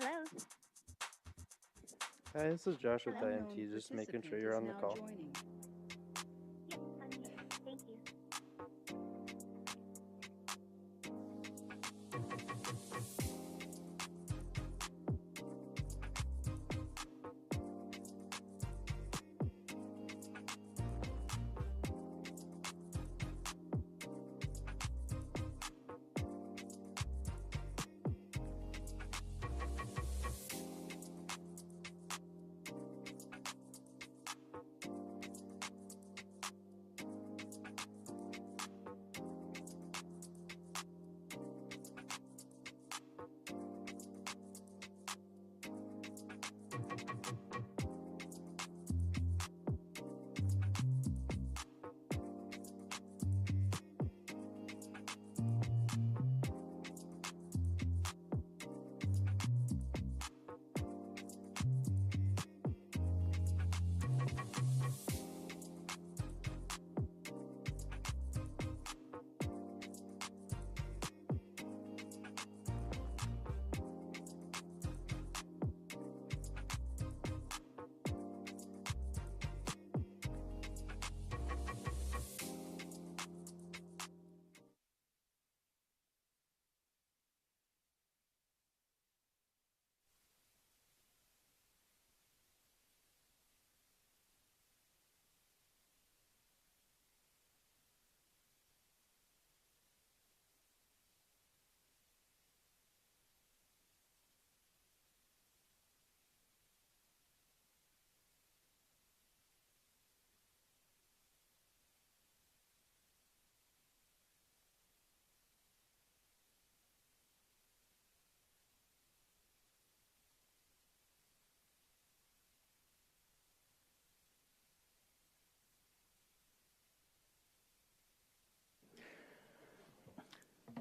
Hello. Hi, this is Josh with Hello. IMT, just making sure you're on the call. Yep, I'm here. Thank you.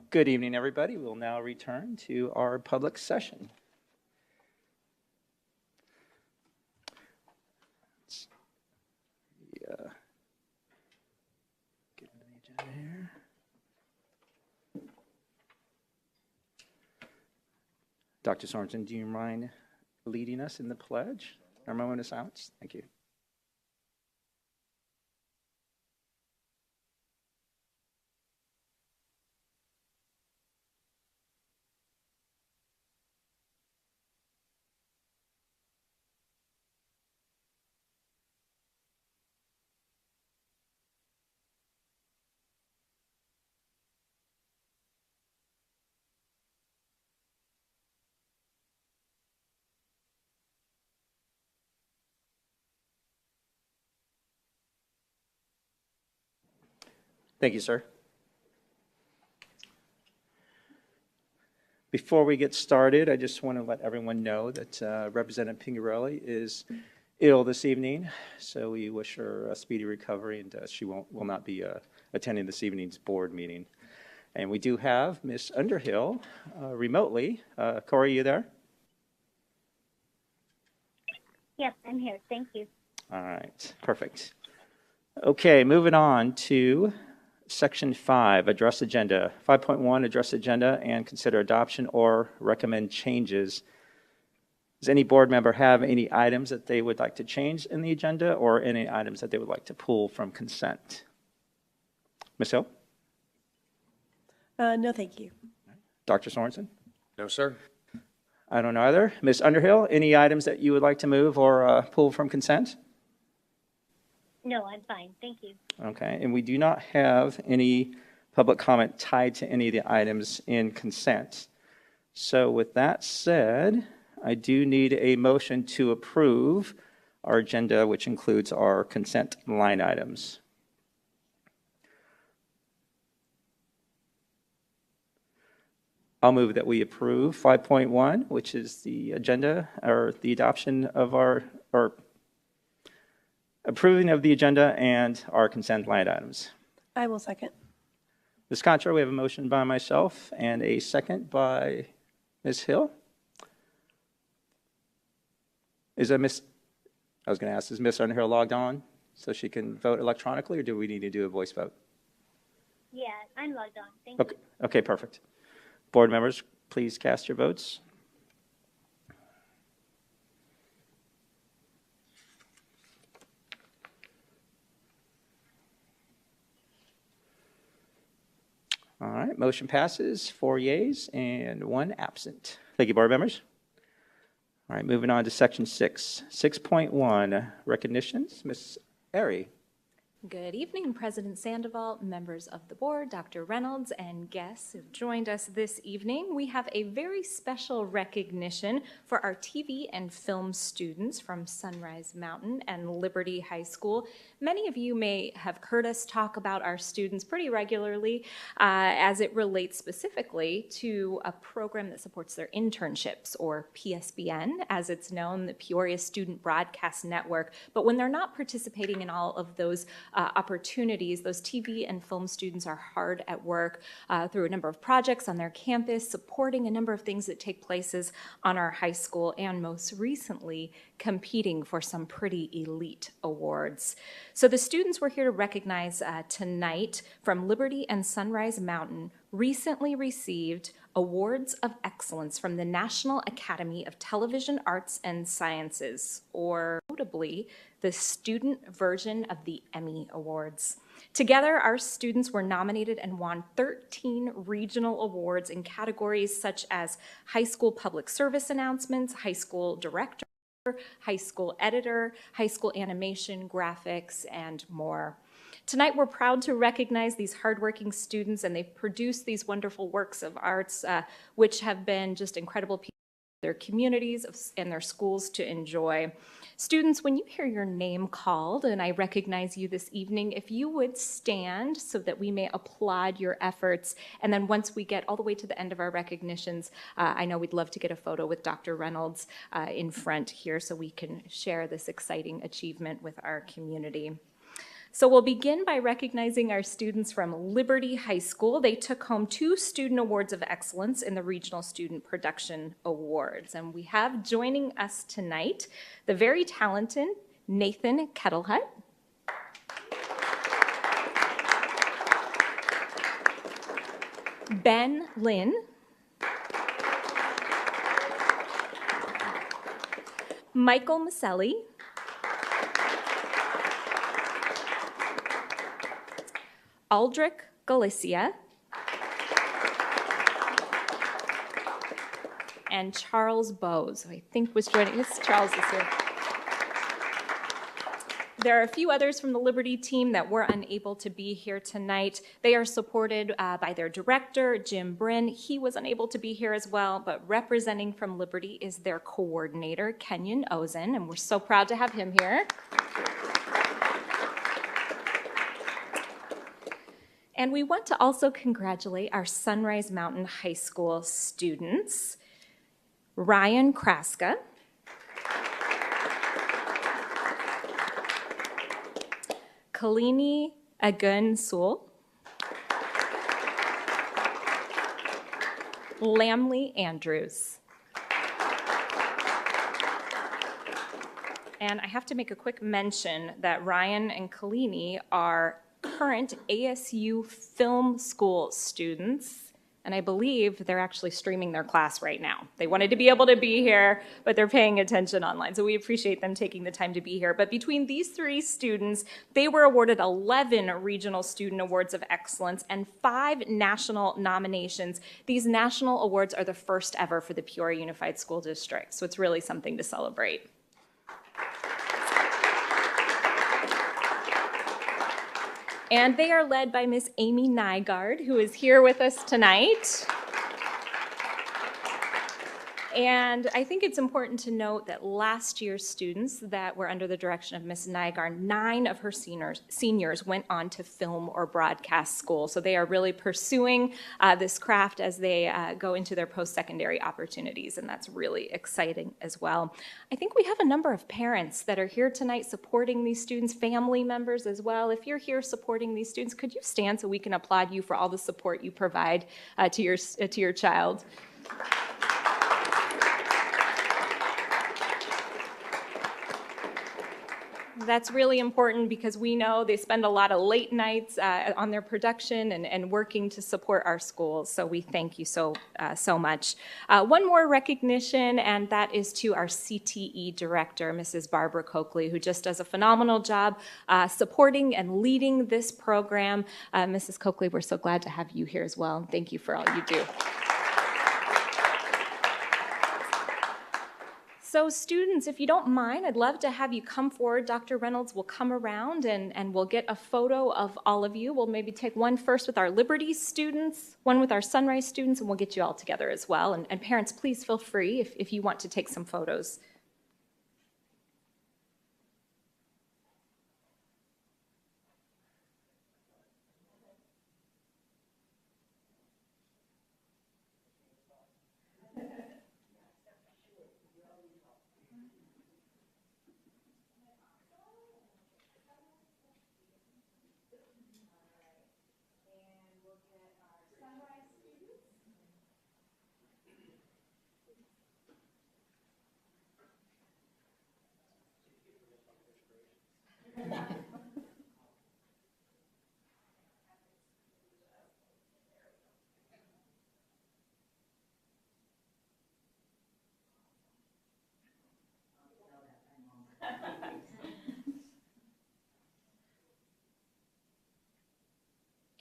Good evening, everybody. We'll now return to our public session. Get into the agenda here. Dr. Sorensen, do you mind leading us in the pledge? Our moment of silence. Thank you. Thank you, sir. Before we get started, I just want to let everyone know that Representative Pingarelli is ill this evening, so we wish her a speedy recovery, and she will not be attending this evening's board meeting. And we do have Ms. Underhill remotely. Corey, you there? Yep, I'm here. Thank you. All right, perfect. Okay, moving on to Section 5, Address Agenda. 5.1, Address Agenda and consider adoption or recommend changes. Does any board member have any items that they would like to change in the agenda or any items that they would like to pull from consent? Ms. Hill? No, thank you. Dr. Sorensen? No, sir. I don't either. Ms. Underhill, any items that you would like to move or pull from consent? No, I'm fine. Thank you. Okay, and we do not have any public comment tied to any of the items in consent. So with that said, I do need a motion to approve our agenda, which includes our consent line items. I'll move that we approve 5.1, which is the agenda or the adoption of our, or approving of the agenda and our consent line items. I will second. Ms. Contra, we have a motion by myself and a second by Ms. Hill. Is Miss, I was going to ask, is Ms. Underhill logged on so she can vote electronically, or do we need to do a voice vote? Yeah, I'm logged on. Thank Okay, perfect. Board members, please cast your votes. All right, motion passes, 4 yeas and 1 absent. Thank you, board members. All right, moving on to section 6. 6.1, recognitions. Ms. Airy. Good evening, President Sandoval, members of the board, Dr. Reynolds, and guests who've joined us this evening. We have a very special recognition for our TV and film students from Sunrise Mountain and Liberty High School. Many of you may have heard us talk about our students pretty regularly as it relates specifically to a program that supports their internships, or PSBN, as it's known, the Peoria Student Broadcast Network. But when they're not participating in all of those opportunities, those TV and film students are hard at work through a number of projects on their campus, supporting a number of things that take places on our high school, and most recently, competing for some pretty elite awards. So the students we're here to recognize tonight from Liberty and Sunrise Mountain recently received Awards of Excellence from the National Academy of Television Arts and Sciences, or notably, the student version of the Emmy Awards. Together, our students were nominated and won 13 regional awards in categories such as high school public service announcements, high school director, high school editor, high school animation, graphics, and more. Tonight, we're proud to recognize these hardworking students, and they've produced these wonderful works of arts, which have been just incredible pieces for their communities and their schools to enjoy. Students, when you hear your name called, and I recognize you this evening, if you would stand so that we may applaud your efforts, and then once we get all the way to the end of our recognitions, I know we'd love to get a photo with Dr. Reynolds in front here so we can share this exciting achievement with our community. So we'll begin by recognizing our students from Liberty High School. They took home 2 Student Awards of Excellence in the Regional Student Production Awards. And we have joining us tonight the very talented Nathan Kettlehut, Ben Lynn, Michael Maselli, Aldrich Galicia, and Charles Bowes, who I think was joining us. Charles is here. There are a few others from the Liberty team that were unable to be here tonight. They are supported by their director, Jim Bryn. He was unable to be here as well, but representing from Liberty is their coordinator, Kenyon Ozen, and we're so proud to have him here. And we want to also congratulate our Sunrise Mountain High School students, Ryan Kraska, Kalini Agun Sewell, Lamley Andrews. And I have to make a quick mention that Ryan and Kalini are current ASU Film School students, and I believe they're actually streaming their class right now. They wanted to be able to be here, but they're paying attention online, so we appreciate them taking the time to be here. But between these 3 students, they were awarded 11 Regional Student Awards of Excellence and 5 national nominations. These national awards are the first ever for the Peoria Unified School District, so it's really something to celebrate. And they are led by Miss Amy Nygaard, who is here with us tonight. And I think it's important to note that last year's students that were under the direction of Miss Nygaard, 9 of her seniors went on to film or broadcast school. So they are really pursuing this craft as they go into their post-secondary opportunities, and that's really exciting as well. I think we have a number of parents that are here tonight supporting these students, family members as well. If you're here supporting these students, could you stand so we can applaud you for all the support you provide to your child? That's really important because we know they spend a lot of late nights on their production and working to support our schools. So we thank you so much. One more recognition, and that is to our CTE director, Mrs. Barbara Coakley, who just does a phenomenal job supporting and leading this program. Mrs. Coakley, we're so glad to have you here as well. Thank you for all you do. So students, if you don't mind, I'd love to have you come forward. Dr. Reynolds will come around and we'll get a photo of all of you. We'll maybe take one first with our Liberty students, one with our Sunrise students, and we'll get you all together as well. And parents, please feel free if you want to take some photos.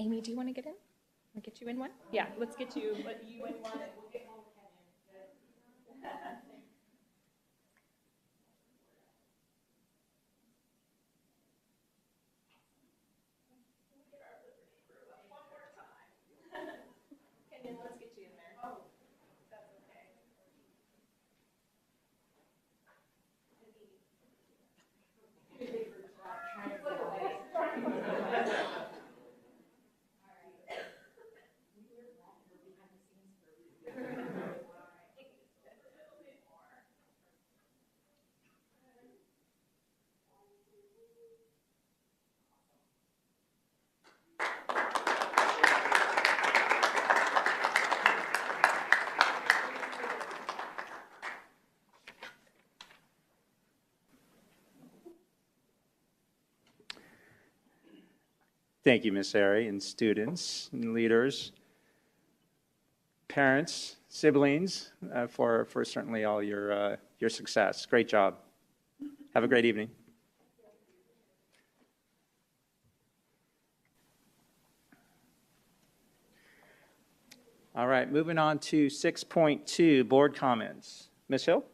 Amy, do you want to get in? I'll get you in one? Yeah, let's get you in one. We'll get one. Let's get you in there. Oh, that's okay. Thank you, Ms. Airy, and students and leaders, parents, siblings, for certainly all your success. Great job. Have a great evening. All right, moving on to 6.2, board comments. Ms. Hill?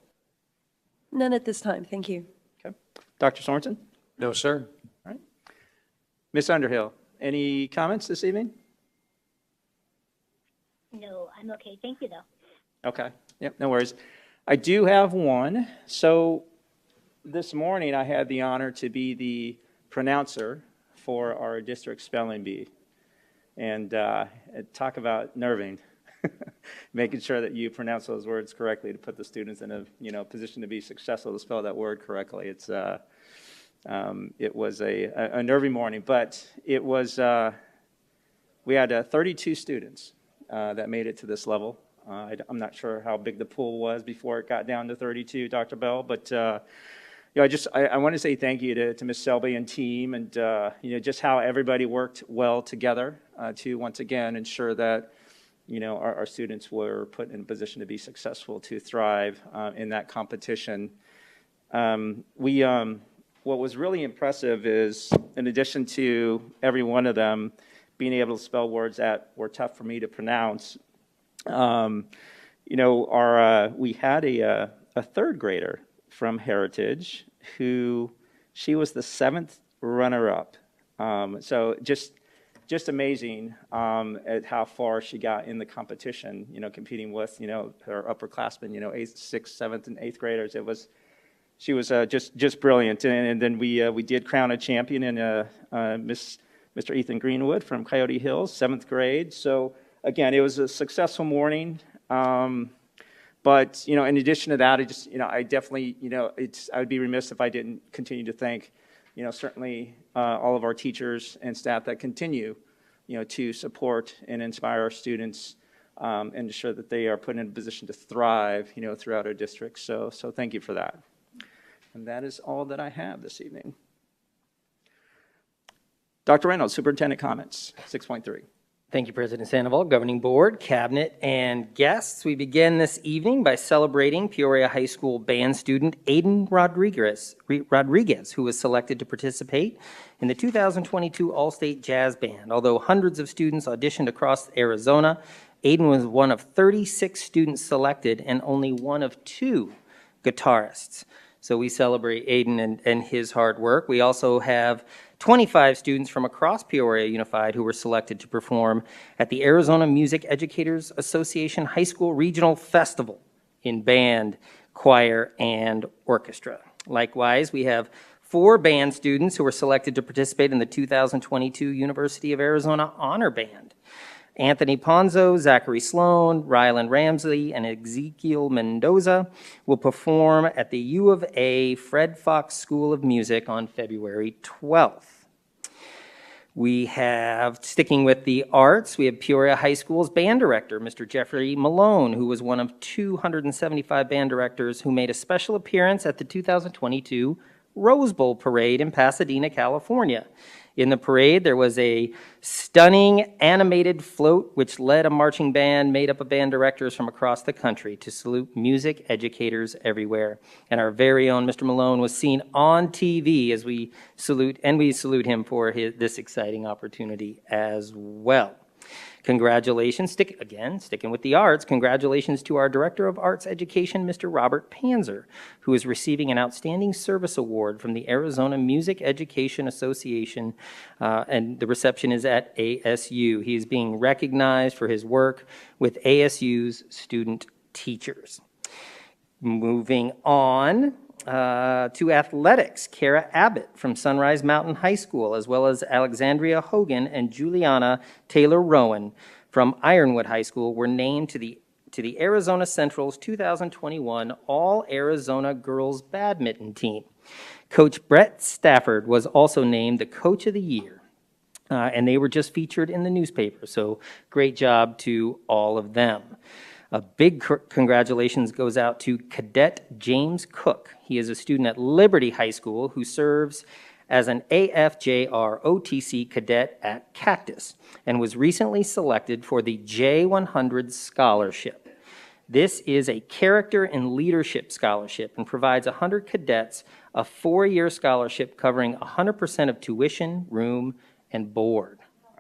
None at this time, thank you. Okay. Dr. Sorensen? No, sir. All right. Ms. Underhill, any comments this evening? No, I'm okay. Thank you, though. Okay, yep, no worries. I do have one. So this morning I had the honor to be the pronouncer for our district spelling bee. And talk about nerving, making sure that you pronounce those words correctly to put the students in a position to be successful to spell that word correctly. It was a nervy morning, but it was we had 32 students that made it to this level. I'm not sure how big the pool was before it got down to 32, Dr. Bell, but I want to say thank you to Ms. Selby and team, and just how everybody worked well together to once again ensure that our students were put in a position to be successful, to thrive in that competition. What was really impressive is, in addition to every one of them being able to spell words that were tough for me to pronounce, we had a third grader from Heritage she was the 7th runner-up. So just amazing at how far she got in the competition, competing with, her upperclassmen, 8th, 6th, 7th, and 8th graders. She was just brilliant. And then we did crown a champion in Mr. Ethan Greenwood from Coyote Hills, 7th grade. So again, it was a successful morning. But in addition to that, I definitely, I would be remiss if I didn't continue to thank, certainly all of our teachers and staff that continue, to support and inspire our students and ensure that they are put in a position to thrive, throughout our district. So thank you for that. And that is all that I have this evening. Dr. Reynolds, superintendent comments, 6.3. Thank you, President Sandoval, Governing Board, Cabinet, and guests. We begin this evening by celebrating Peoria High School band student Aiden Rodriguez, who was selected to participate in the 2022 All-State Jazz Band. Although hundreds of students auditioned across Arizona, Aiden was one of 36 students selected and only one of 2 guitarists. So we celebrate Aiden and his hard work. We also have 25 students from across Peoria Unified who were selected to perform at the Arizona Music Educators Association High School Regional Festival in band, choir, and orchestra. Likewise, we have 4 band students who were selected to participate in the 2022 University of Arizona Honor Band. Anthony Ponzo, Zachary Sloan, Rylan Ramsey, and Ezekiel Mendoza will perform at the U of A Fred Fox School of Music on February 12th. We have, sticking with the arts, we have Peoria High School's band director, Mr. Jeffrey Malone, who was one of 275 band directors who made a special appearance at the 2022 Rose Bowl Parade in Pasadena, California. In the parade, there was a stunning animated float which led a marching band made up of band directors from across the country to salute music educators everywhere. And our very own Mr. Malone was seen on TV as we salute him for this exciting opportunity as well. Congratulations, sticking with the arts, congratulations to our Director of Arts Education, Mr. Robert Panzer, who is receiving an Outstanding Service Award from the Arizona Music Education Association, and the reception is at ASU. He is being recognized for his work with ASU's student teachers. Moving on to athletics, Kara Abbott from Sunrise Mountain High School, as well as Alexandria Hogan and Juliana Taylor Rowan from Ironwood High School were named to the Arizona Central's 2021 All-Arizona Girls Badminton Team. Coach Brett Stafford was also named the Coach of the Year, and they were just featured in the newspaper, so great job to all of them. A big congratulations goes out to Cadet James Cook. He is a student at Liberty High School who serves as an AFJR OTC cadet at Cactus and was recently selected for the J100 Scholarship. This is a character and leadership scholarship and provides 100 cadets a 4-year scholarship covering 100% of tuition, room, and board.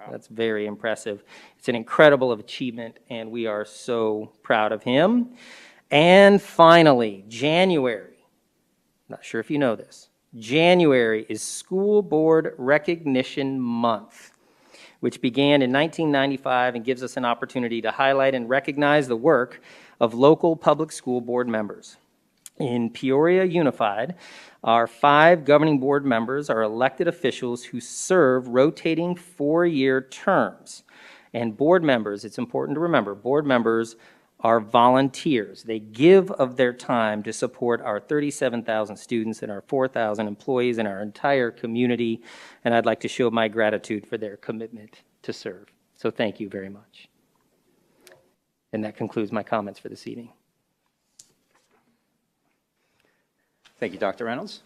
That's very impressive. It's an incredible achievement, and we are so proud of him. And finally, January. Not sure if you know this. January is School Board Recognition Month, which began in 1995 and gives us an opportunity to highlight and recognize the work of local public school board members. In Peoria Unified, our 5 governing board members are elected officials who serve rotating 4-year terms. And board members, it's important to remember, board members are volunteers. They give of their time to support our 37,000 students and our 4,000 employees and our entire community. And I'd like to show my gratitude for their commitment to serve. So thank you very much. And that concludes my comments for this evening. Thank you, Dr. Reynolds.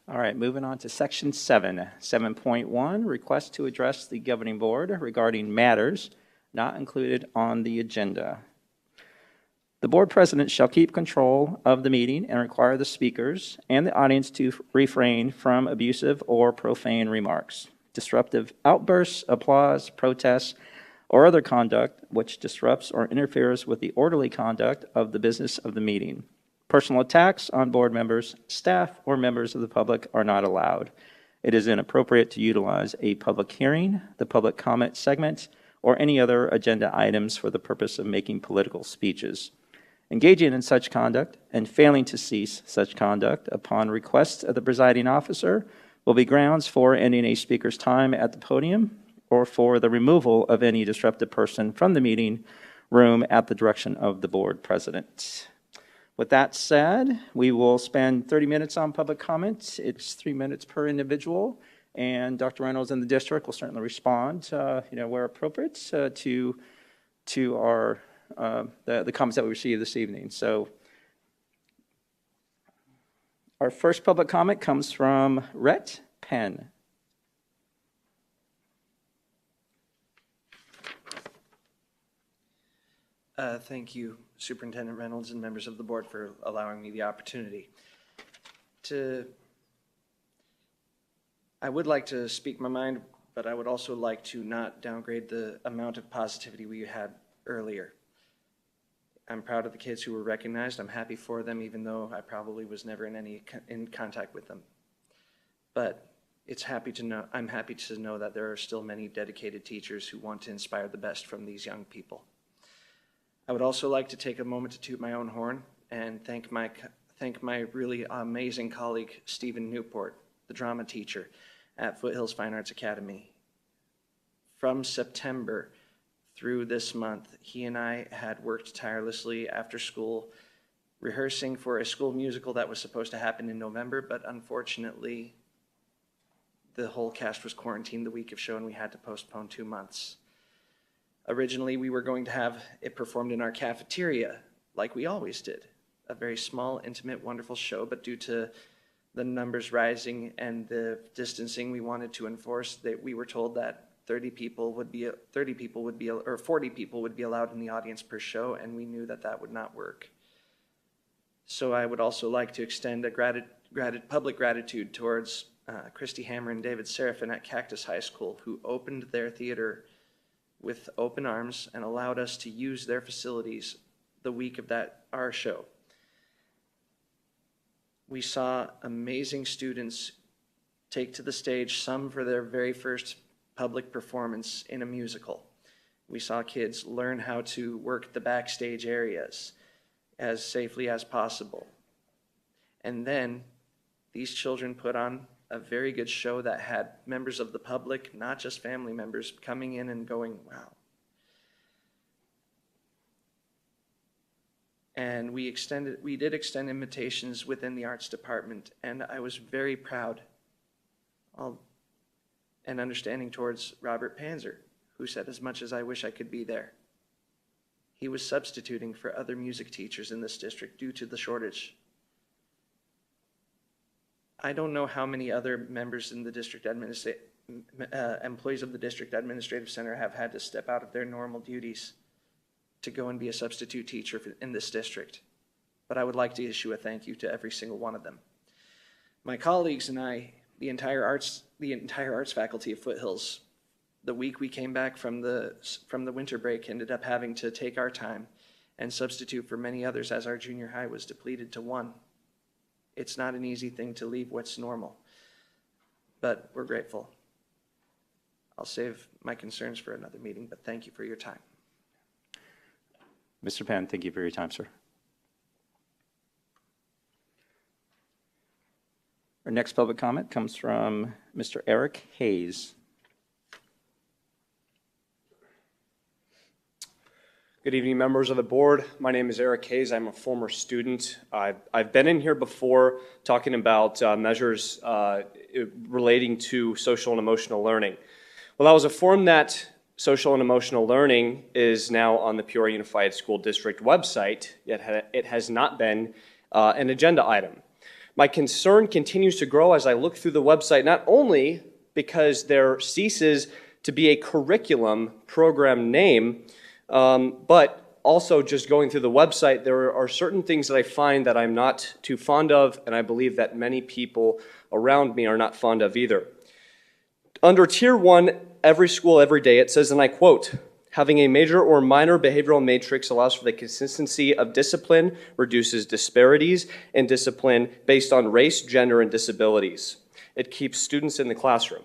All right, moving on to Section 7, 7.1, request to address the governing board regarding matters not included on the agenda. The board president shall keep control of the meeting and require the speakers and the audience to refrain from abusive or profane remarks, disruptive outbursts, applause, protests, or other conduct which disrupts or interferes with the orderly conduct of the business of the meeting. Personal attacks on board members, staff, or members of the public are not allowed. It is inappropriate to utilize a public hearing, the public comment segment, or any other agenda items for the purpose of making political speeches. Engaging in such conduct and failing to cease such conduct upon request of the presiding officer will be grounds for ending a speaker's time at the podium or for the removal of any disruptive person from the meeting room at the direction of the board president. With that said, we will spend 30 minutes on public comment. It's 3 minutes per individual, and Dr. Reynolds and the district will certainly respond, where appropriate, to our the comments that we received this evening. So, Our first public comment comes from Rhett Penn. Thank you, Superintendent Reynolds and members of the board, for allowing me the opportunity. I would like to speak my mind, but I would also like to not downgrade the amount of positivity we had earlier. I'm proud of the kids who were recognized. I'm happy for them, even though I probably was never in contact with them. But I'm happy to know that there are still many dedicated teachers who want to inspire the best from these young people. I would also like to take a moment to toot my own horn and thank my really amazing colleague, Stephen Newport, the drama teacher at Foothills Fine Arts Academy. From September through this month, he and I had worked tirelessly after school, rehearsing for a school musical that was supposed to happen in November, but unfortunately, the whole cast was quarantined the week of show and we had to postpone 2 months. Originally, we were going to have it performed in our cafeteria, like we always did. A very small, intimate, wonderful show, but due to the numbers rising and the distancing we wanted to enforce, that we were told that 40 people would be allowed in the audience per show, and we knew that that would not work. So I would also like to extend a public gratitude towards Christy Hammer and David Seraphin at Cactus High School, who opened their theater with open arms and allowed us to use their facilities the week of our show. We saw amazing students take to the stage, some for their very first public performance in a musical. We saw kids learn how to work the backstage areas as safely as possible. And then these children put on a very good show that had members of the public, not just family members, coming in and going, wow. And we did extend invitations within the arts department, and I was very proud and understanding towards Robert Panzer, who said, as much as I wish I could be there. He was substituting for other music teachers in this district due to the shortage. I don't know how many other members in the district employees of the district administrative center have had to step out of their normal duties to go and be a substitute teacher in this district. But I would like to issue a thank you to every single one of them. My colleagues and I, the entire arts faculty of Foothills, the week we came back from the winter break, ended up having to take our time and substitute for many others as our junior high was depleted to 1. It's not an easy thing to leave what's normal, but we're grateful. I'll save my concerns for another meeting, but thank you for your time. Mr. Penn, thank you for your time, sir. Our next public comment comes from Mr. Eric Hayes. Good evening, members of the board. My name is Eric Hayes. I'm a former student. I've been in here before talking about measures relating to social and emotional learning. Well, I was informed that social and emotional learning is now on the Peoria Unified School District website, yet it has not been an agenda item. My concern continues to grow as I look through the website, not only because there ceases to be a curriculum program name, but also just going through the website, there are certain things that I find that I'm not too fond of, and I believe that many people around me are not fond of either. Under Tier 1, every school, every day, it says, and I quote, having a major or minor behavioral matrix allows for the consistency of discipline, reduces disparities in discipline based on race, gender, and disabilities. It keeps students in the classroom.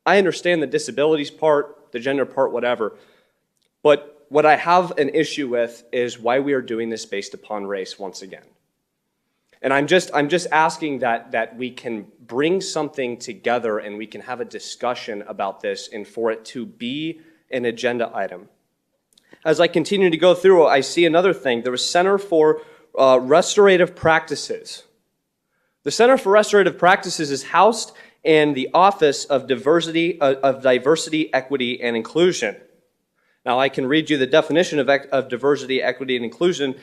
I understand the disabilities part, the gender part, whatever, but what I have an issue with is why we are doing this based upon race once again. And I'm just asking that we can bring something together and we can have a discussion about this and for it to be an agenda item. As I continue to go through, I see another thing. There was Center for Restorative Practices. The Center for Restorative Practices is housed in the Office of Diversity, Equity, and Inclusion. Now, I can read you the definition of diversity, equity, and inclusion.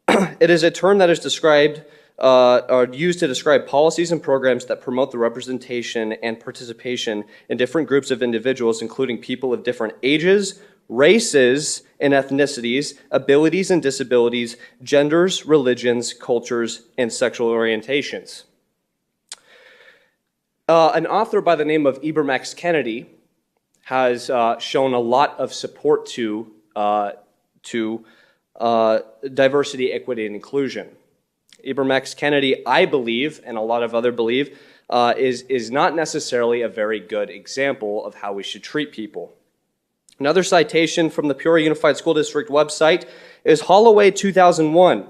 It is a term that is described are used to describe policies and programs that promote the representation and participation in different groups of individuals, including people of different ages, races and ethnicities, abilities and disabilities, genders, religions, cultures, and sexual orientations. An author by the name of Ibram X. Kendi has shown a lot of support to diversity, equity, and inclusion. Ibram X. Kendi, I believe, and a lot of others believe, is not necessarily a very good example of how we should treat people. Another citation from the Peoria Unified School District website is Holloway 2001.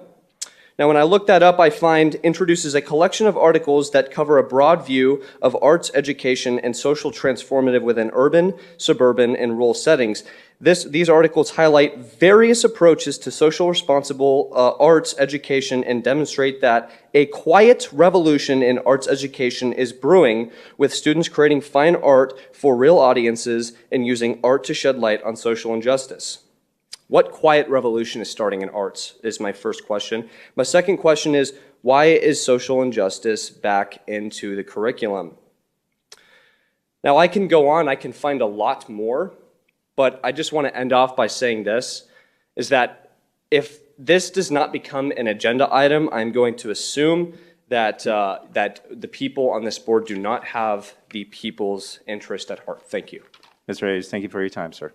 Now, when I look that up, I find introduces a collection of articles that cover a broad view of arts, education, and social transformative within urban, suburban, and rural settings. These articles highlight various approaches to social responsible arts education and demonstrate that a quiet revolution in arts education is brewing, with students creating fine art for real audiences and using art to shed light on social injustice. What quiet revolution is starting in arts is my first question. My second question is, why is social injustice back into the curriculum? Now, I can go on, I can find a lot more, but I just want to end off by saying this, is that if this does not become an agenda item, I'm going to assume that, that the people on this board do not have the people's interest at heart. Thank you. Mr. Hayes, thank you for your time, sir.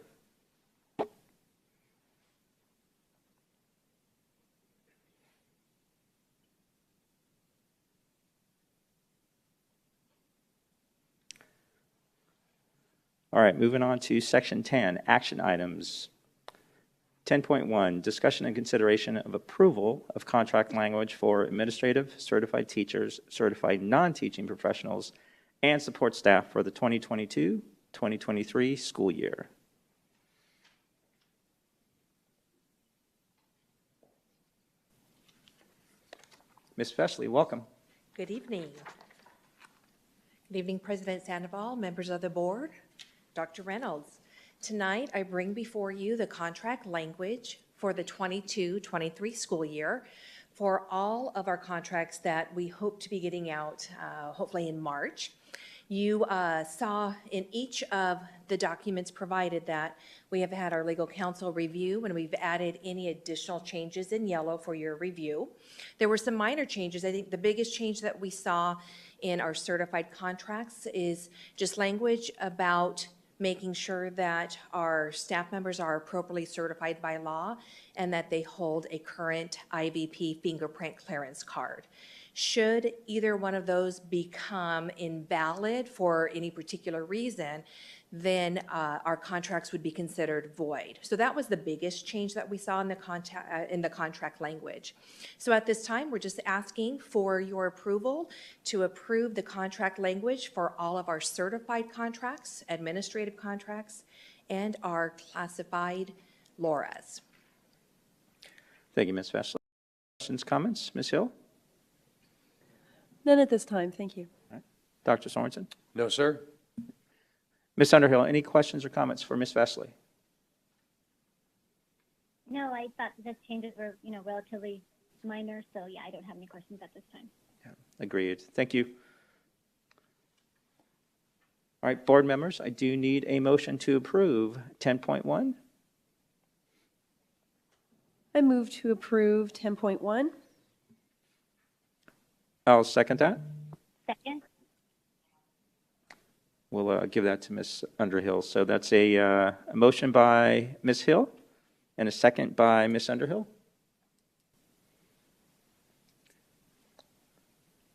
All right, moving on to section 10, action items. 10.1, discussion and consideration of approval of contract language for administrative, certified teachers, certified non-teaching professionals, and support staff for the 2022-2023 school year. Ms. Feshley, welcome. Good evening. Good evening, President Sandoval, members of the board, Dr. Reynolds. Tonight, I bring before you the contract language for the 22-23 school year for all of our contracts that we hope to be getting out hopefully in March. You saw in each of the documents provided that we have had our legal counsel review, and we've added any additional changes in yellow for your review. There were some minor changes. I think the biggest change that we saw in our certified contracts is just language about making sure that our staff members are appropriately certified by law and that they hold a current IVP fingerprint clearance card. Should either one of those become invalid for any particular reason, then our contracts would be considered void. So that was the biggest change that we saw in the contract language. So at this time, we're just asking for your approval to approve the contract language for all of our certified contracts, administrative contracts, and our classified LORAs. Thank you, Ms. Feshley. Questions, comments? Ms. Hill? None at this time, thank you. All right. Dr. Sorensen? No, sir. Ms. Underhill, any questions or comments for Ms. Feshley? No, I thought the changes were, relatively minor, so yeah, I don't have any questions at this time. Yeah, agreed. Thank you. All right, board members, I do need a motion to approve 10.1. I move to approve 10.1. I'll second that. Second? We'll give that to Ms. Underhill. So that's a motion by Ms. Hill and a second by Ms. Underhill.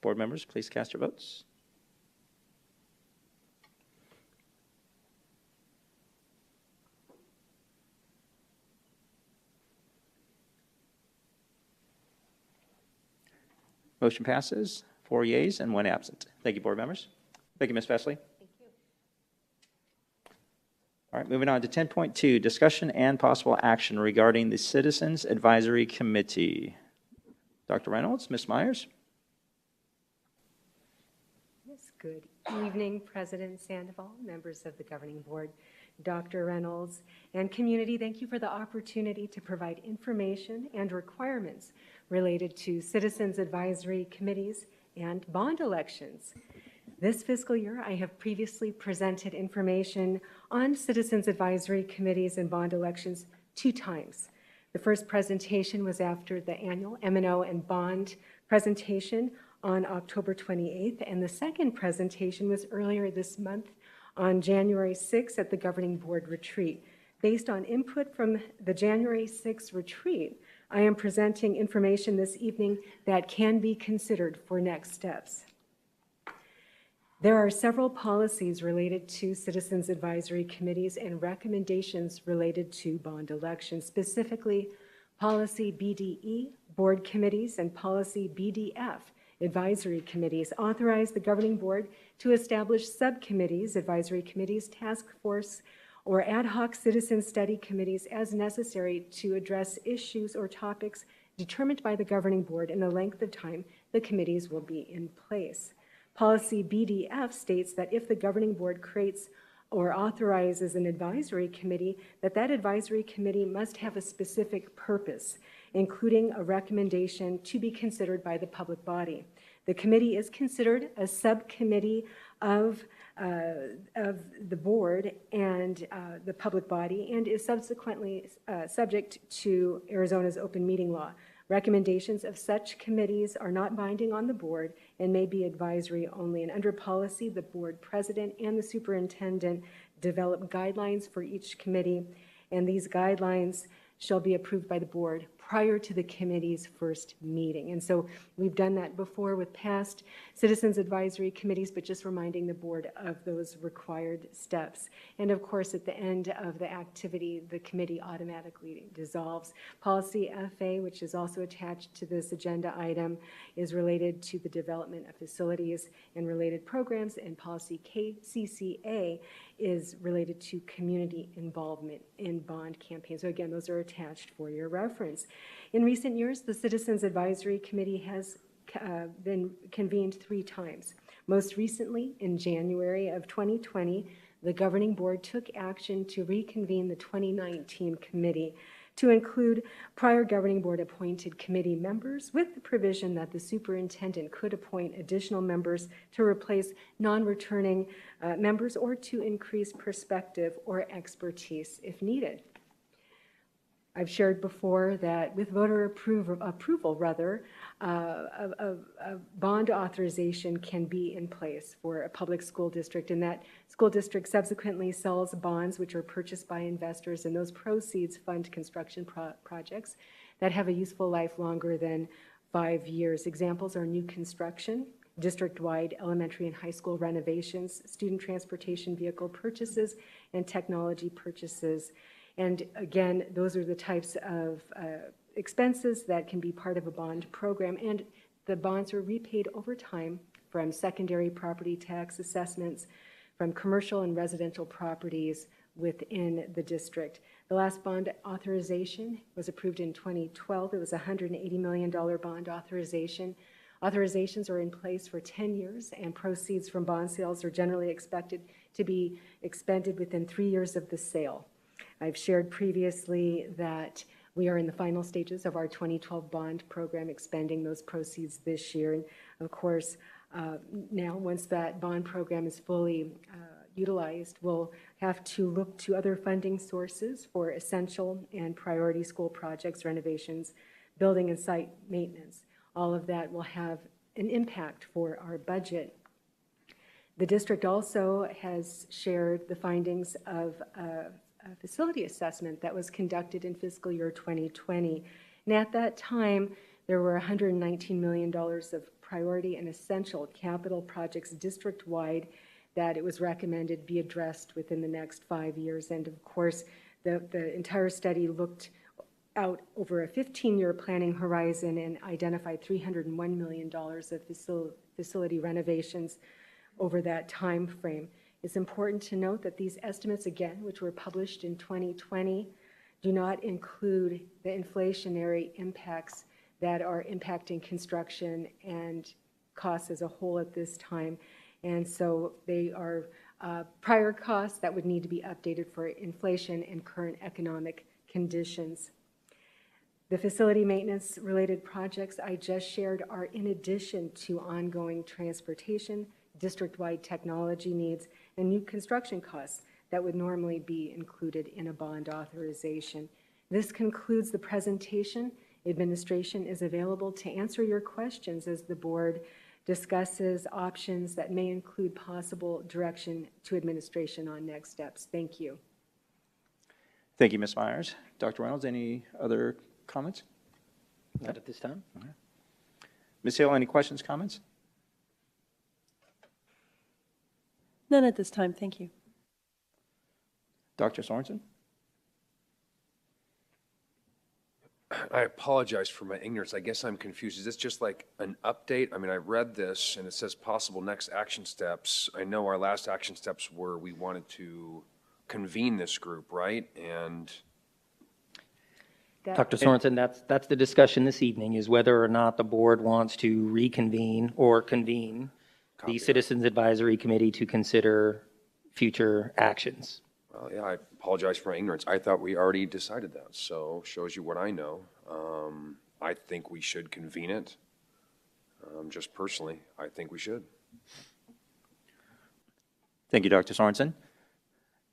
Board members, please cast your votes. Motion passes, 4 yeas and 1 absent. Thank you, board members. Thank you, Ms. Feshley. All right, moving on to 10.2, discussion and possible action regarding the Citizens Advisory Committee. Dr. Reynolds, Ms. Myers. Yes, good evening, President Sandoval, members of the governing board, Dr. Reynolds, and community. Thank you for the opportunity to provide information and requirements related to citizens advisory committees and bond elections. This fiscal year, I have previously presented information on citizens advisory committees and bond elections 2 times. The first presentation was after the annual M&O and bond presentation on October 28th, and the second presentation was earlier this month on January 6th at the Governing Board retreat. Based on input from the January 6th retreat, I am presenting information this evening that can be considered for next steps. There are several policies related to citizens advisory committees and recommendations related to bond elections, specifically policy BDE, board committees, and policy BDF, advisory committees, authorize the governing board to establish subcommittees, advisory committees, task force, or ad hoc citizen study committees as necessary to address issues or topics determined by the governing board and the length of time the committees will be in place. Policy BDF states that if the governing board creates or authorizes an advisory committee, that advisory committee must have a specific purpose, including a recommendation to be considered by the public body. The committee is considered a subcommittee of the board and the public body, and is subsequently subject to Arizona's open meeting law. Recommendations of such committees are not binding on the board and may be advisory only. And under policy, the board president and the superintendent develop guidelines for each committee, and these guidelines shall be approved by the board prior to the committee's first meeting. And so we've done that before with past citizens advisory committees, but just reminding the board of those required steps. And of course, at the end of the activity, the committee automatically dissolves. Policy FA, which is also attached to this agenda item, is related to the development of facilities and related programs, and policy KCCA is related to community involvement in bond campaigns. So again, those are attached for your reference. In recent years, the Citizens Advisory Committee has been convened 3 times. Most recently, in January of 2020, the Governing Board took action to reconvene the 2019 committee to include prior Governing Board appointed committee members, with the provision that the superintendent could appoint additional members to replace non-returning members or to increase perspective or expertise if needed. I've shared before that with voter approval, a bond authorization can be in place for a public school district, and that school district subsequently sells bonds which are purchased by investors, and those proceeds fund construction projects that have a useful life longer than 5 years. Examples are new construction, district-wide elementary and high school renovations, student transportation vehicle purchases, and technology purchases. And again, those are the types of expenses that can be part of a bond program, and the bonds are repaid over time from secondary property tax assessments, from commercial and residential properties within the district. The last bond authorization was approved in 2012. It was a $180 million bond authorization. Authorizations are in place for 10 years, and proceeds from bond sales are generally expected to be expended within 3 years of the sale. I've shared previously that we are in the final stages of our 2012 bond program, expending those proceeds this year. And of course, now once that bond program is fully utilized, we'll have to look to other funding sources for essential and priority school projects, renovations, building and site maintenance. All of that will have an impact for our budget. The district also has shared the findings of a facility assessment that was conducted in fiscal year 2020. And at that time, there were $119 million of priority and essential capital projects district-wide that it was recommended be addressed within the next 5 years. And of course, the entire study looked out over a 15-year planning horizon and identified $301 million of facility renovations over that time frame. It's important to note that these estimates, again, which were published in 2020, do not include the inflationary impacts that are impacting construction and costs as a whole at this time. And so they are prior costs that would need to be updated for inflation and current economic conditions. The facility maintenance-related projects I just shared are in addition to ongoing transportation, district-wide technology needs, and new construction costs that would normally be included in a bond authorization. This concludes the presentation. Administration is available to answer your questions as the board discusses options that may include possible direction to administration on next steps. Thank you. Thank you, Ms. Myers. Dr. Reynolds, any other comments? Not at this time. Ms. Hill, any questions, comments? None at this time, thank you. Dr. Sorensen? I apologize for my ignorance. I guess I'm confused. Is this just like an update? I mean, I read this and it says possible next action steps. I know our last action steps were we wanted to convene this group, right? And Dr. Sorensen, that's the discussion this evening, is whether or not the board wants to reconvene or convene the Citizens Advisory Committee to consider future actions. well, yeah, I apologize for my ignorance. I thought we already decided that. So shows you what I know. I think we should convene it. Just personally, I think we should. Thank you, Dr. Sorensen.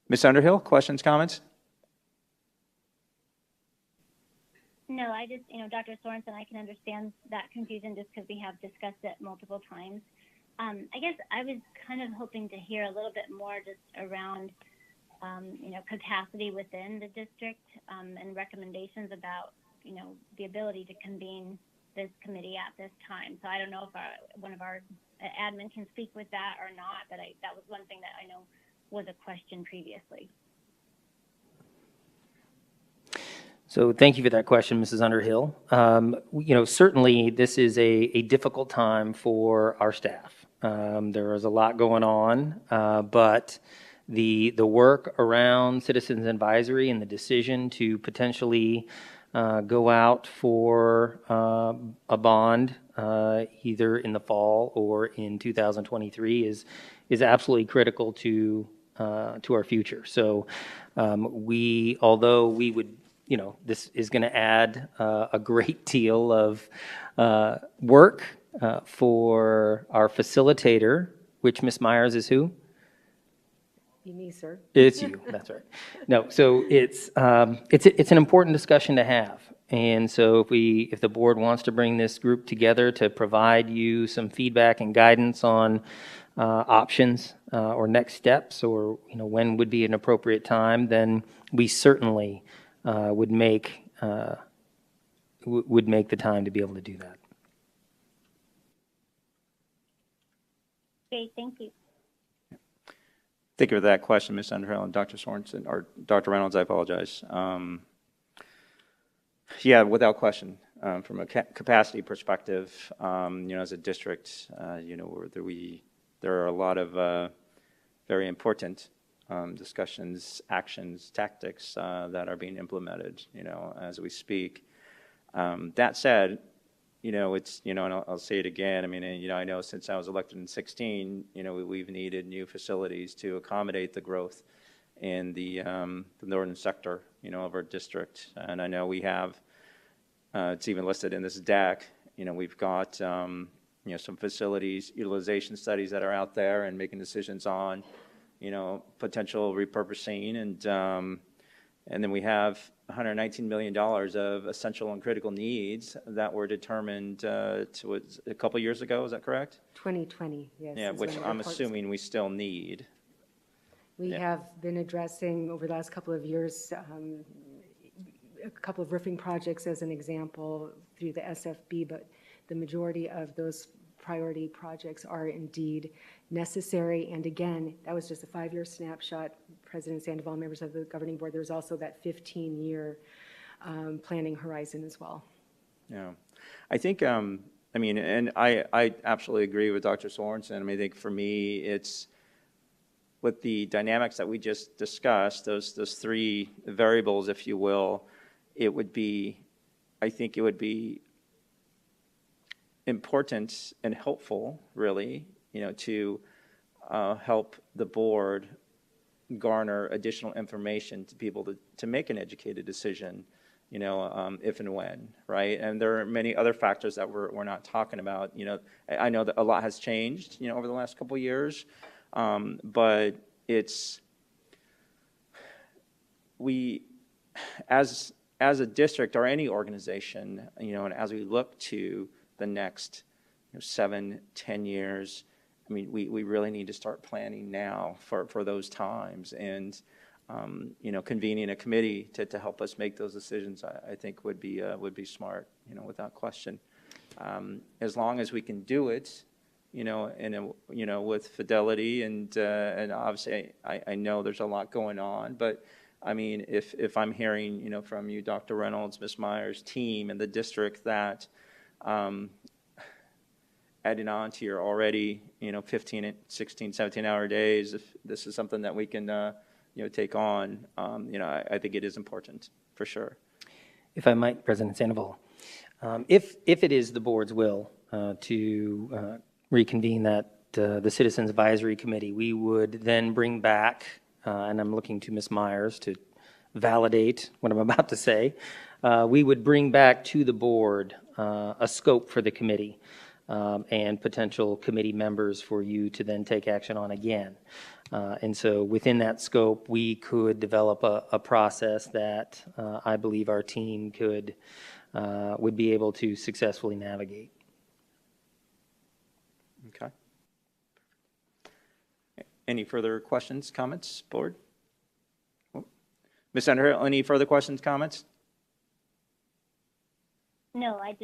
Ms. Underhill, questions, comments? No, I just, Dr. Sorensen, I can understand that confusion just because we have discussed it multiple times. I guess I was kind of hoping to hear a little bit more just around, capacity within the district and recommendations about, the ability to convene this committee at this time. So I don't know if one of our admin can speak with that or not, but that was one thing that I know was a question previously. So thank you for that question, Mrs. Underhill. Certainly this is a difficult time for our staff. There is a lot going on, but the work around Citizens Advisory and the decision to potentially go out for a bond either in the fall or in 2023 is absolutely critical to our future. So although we would, this is going to add a great deal of work for our facilitator, which Ms. Myers is who? Me, sir. It's you, that's right. No, so it's an important discussion to have. And so if the board wants to bring this group together to provide you some feedback and guidance on options or next steps, or when would be an appropriate time, then we certainly would make the time to be able to do that. Okay, thank you. Thank you for that question, Ms. Underhill, and Dr. Sorensen, or Dr. Reynolds, I apologize. Yeah, without question. From a capacity perspective, as a district, there are a lot of very important discussions, actions, tactics that are being implemented, as we speak. That said, it's, and I'll say it again. I mean, I know since I was elected in 2016, we've needed new facilities to accommodate the growth in the northern sector, of our district. And I know we have, it's even listed in this deck, we've got, some facilities utilization studies that are out there and making decisions on, potential repurposing. And then we have $119 million of essential and critical needs that were determined a couple years ago. Is that correct? 2020, yes. Yeah, which I'm assuming we still need. We have been addressing over the last couple of years a couple of roofing projects as an example through the SFB, but the majority of those priority projects are indeed necessary. And again, that was just a 5-year snapshot. President Sandoval, members of the governing board, there's also that 15-year planning horizon as well. Yeah, I think, and I absolutely agree with Dr. Sorensen. I think for me, it's with the dynamics that we just discussed, those three variables, if you will, I think it would be important and helpful, really, to help the board garner additional information to be able to make an educated decision if and when, right? And there are many other factors that we're not talking about. I know that a lot has changed, over the last couple of years, but we, as a district or any organization, and as we look to the next 7, 10 years, I mean, we really need to start planning now for those times. And convening a committee to help us make those decisions, I think would be smart, without question. As long as we can do it, with fidelity and obviously I know there's a lot going on, but I mean, if I'm hearing, from you, Dr. Reynolds, Ms. Myers' team and the district that, adding on to your already, 15, 16, 17-hour days, if this is something that we can, take on, I think it is important, for sure. If I might, President Sandoval, if it is the board's will to reconvene the Citizens Advisory Committee, we would then bring back, and I'm looking to Ms. Myers to validate what I'm about to say, we would bring back to the board a scope for the committee and potential committee members for you to then take action on again. And so within that scope, we could develop a process that I believe our team would be able to successfully navigate. Okay. Any further questions, comments, board? Ms. Underhill, any further questions, comments? No, I'm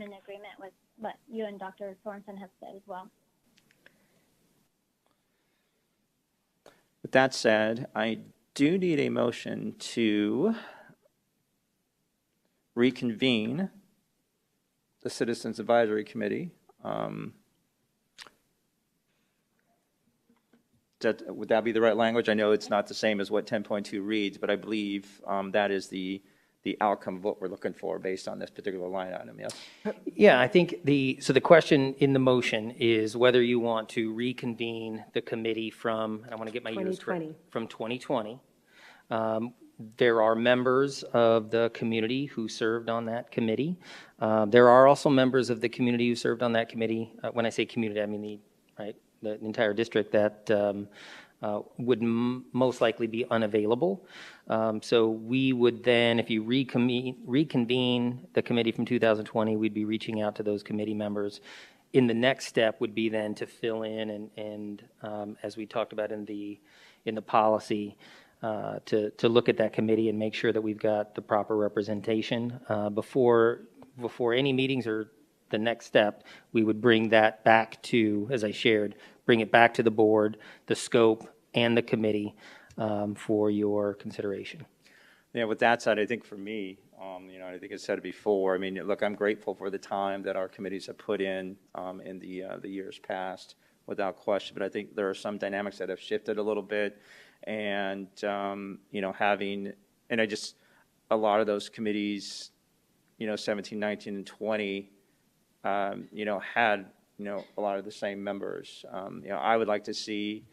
in agreement with what you and Dr. Sorensen have said as well. With that said, I do need a motion to reconvene the Citizens Advisory Committee. Would that be the right language? I know it's not the same as what 10.2 reads, but I believe that is the outcome of what we're looking for based on this particular line item, yes? Yeah, I think so the question in the motion is whether you want to reconvene the committee from, and I want to get my years correct, from 2020. There are members of the community who served on that committee. There are also members of the community who served on that committee. When I say community, I mean the entire district that would most likely be unavailable. So we would then, if you reconvene the committee from 2020, we'd be reaching out to those committee members. In the next step would be then to fill in and as we talked about in the policy, to look at that committee and make sure that we've got the proper representation. Before any meetings or the next step, we would bring that back to, as I shared, bring it back to the board, the scope, and the committee for your consideration. Yeah, with that said, I think for me, I think I said it before, I mean, look, I'm grateful for the time that our committees have put in the years past, without question, but I think there are some dynamics that have shifted a little bit, and, a lot of those committees, 17, 19, and 20, had, a lot of the same members. I would like to see,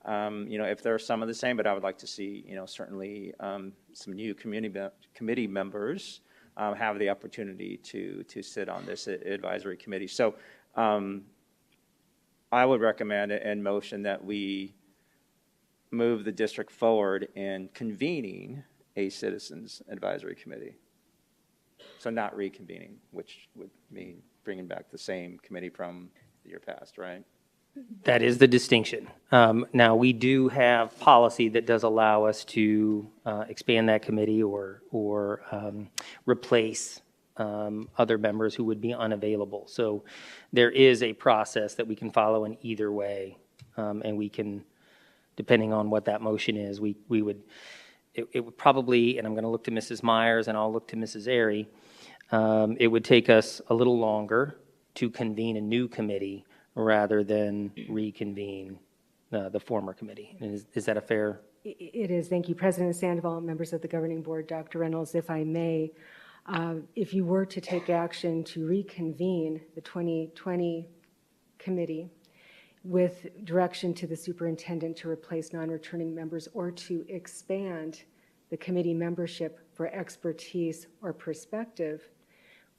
if there are some of the same, but I would like to see, certainly some new committee members have the opportunity to sit on this advisory committee. So I would recommend and motion that we move the district forward in convening a citizens advisory committee. So not reconvening, which would mean bringing back the same committee from the year past, right? That is the distinction. Now, we do have policy that does allow us to expand that committee or replace other members who would be unavailable. So there is a process that we can follow in either way, and we can, depending on what that motion is, it would probably, and I'm going to look to Mrs. Myers and I'll look to Mrs. Airy, it would take us a little longer to convene a new committee rather than reconvene the former committee. Is that a fair? It is. Thank you, President Sandoval, members of the governing board, Dr. Reynolds, if I may. If you were to take action to reconvene the 2020 committee with direction to the superintendent to replace non-returning members or to expand the committee membership for expertise or perspective.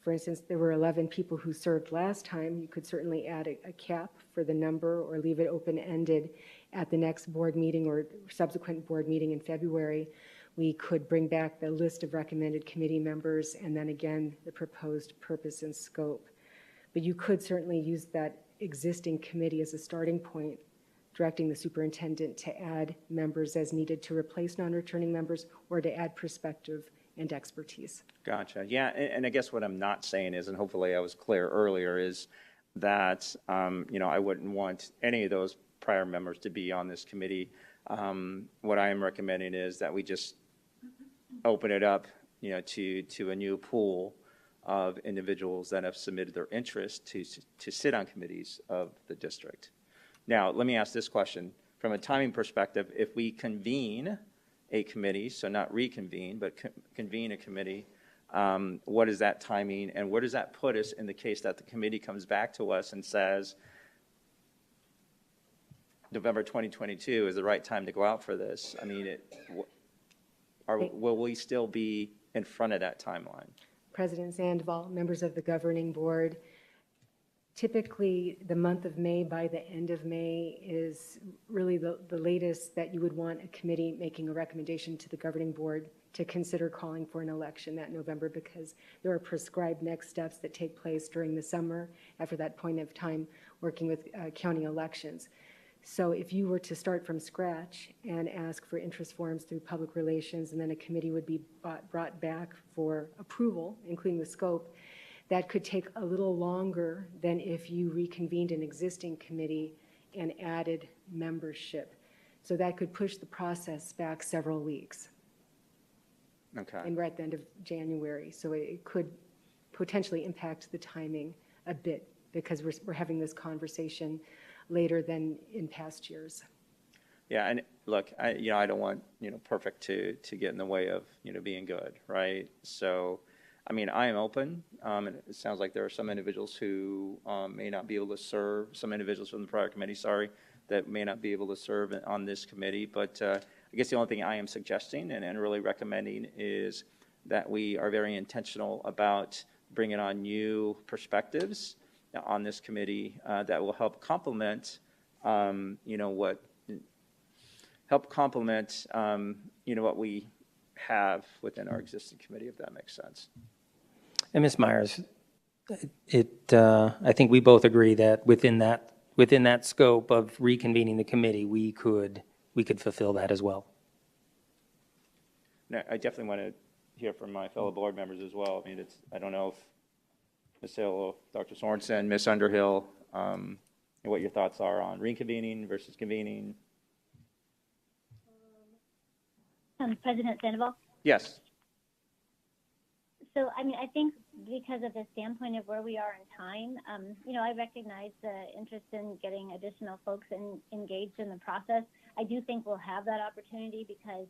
For instance, there were 11 people who served last time. You could certainly add a cap for the number or leave it open-ended at the next board meeting or subsequent board meeting in February. We could bring back the list of recommended committee members and then again the proposed purpose and scope. But you could certainly use that existing committee as a starting point, directing the superintendent to add members as needed to replace non-returning members or to add perspective and expertise. Gotcha. Yeah, and I guess what I'm not saying is, and hopefully I was clear earlier, is that, I wouldn't want any of those prior members to be on this committee. What I am recommending is that we just open it up, to a new pool of individuals that have submitted their interest to sit on committees of the district. Now, let me ask this question. From a timing perspective, if we convene a committee, so not reconvene, but convene a committee, what is that timing, and where does that put us in the case that the committee comes back to us and says, November 2022 is the right time to go out for this? I mean, will we still be in front of that timeline? President Sandoval, members of the governing board, typically the month of May, by the end of May, is really the latest that you would want a committee making a recommendation to the governing board to consider calling for an election that November, because there are prescribed next steps that take place during the summer after that point of time working with county elections. So if you were to start from scratch and ask for interest forms through public relations, and then a committee would be brought back for approval, including the scope, that could take a little longer than if you reconvened an existing committee and added membership. So that could push the process back several weeks. Okay. And we're at the end of January, so it could potentially impact the timing a bit because we're having this conversation later than in past years. Yeah, and look, I don't want, perfect to get in the way of, being good, right? So, I mean, I am open. And it sounds like there are some individuals who may not be able to serve, some individuals from the prior committee, that may not be able to serve on this committee. But I guess the only thing I am suggesting and really recommending is that we are very intentional about bringing on new perspectives on this committee that will help complement, what we have within our existing committee, if that makes sense. And Ms. Myers, I think we both agree that within that scope of reconvening the committee, we could fulfill that as well. No, I definitely want to hear from my fellow board members as well. I mean, I don't know if Ms. Hill, Dr. Sorensen, Ms. Underhill, what your thoughts are on reconvening versus convening. President Sandoval? Yes. So, I mean, I think because of the standpoint of where we are in time, I recognize the interest in getting additional folks engaged in the process. I do think we'll have that opportunity because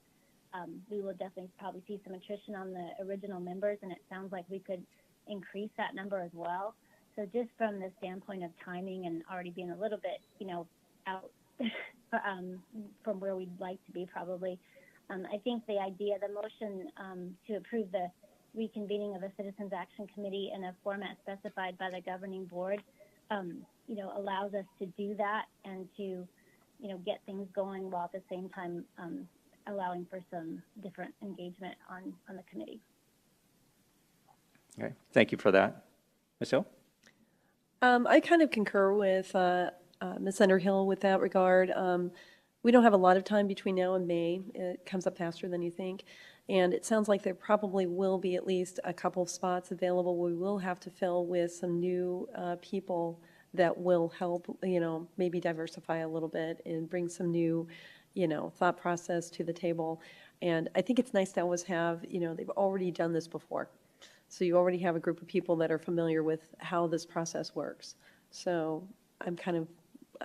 we will definitely probably see some attrition on the original members, and it sounds like we could increase that number as well. So just from the standpoint of timing and already being a little bit, out from where we'd like to be probably, I think the idea, the motion to approve the reconvening of a Citizens Action Committee in a format specified by the governing board, allows us to do that and to, get things going while at the same time allowing for some different engagement on the committee. Okay, thank you for that. Ms. Hill? I kind of concur with Ms. Underhill with that regard. We don't have a lot of time between now and May. It comes up faster than you think. And it sounds like there probably will be at least a couple of spots available. We will have to fill with some new people that will help, maybe diversify a little bit and bring some new, thought process to the table. And I think it's nice to always have, they've already done this before. So you already have a group of people that are familiar with how this process works. So I'm kind of,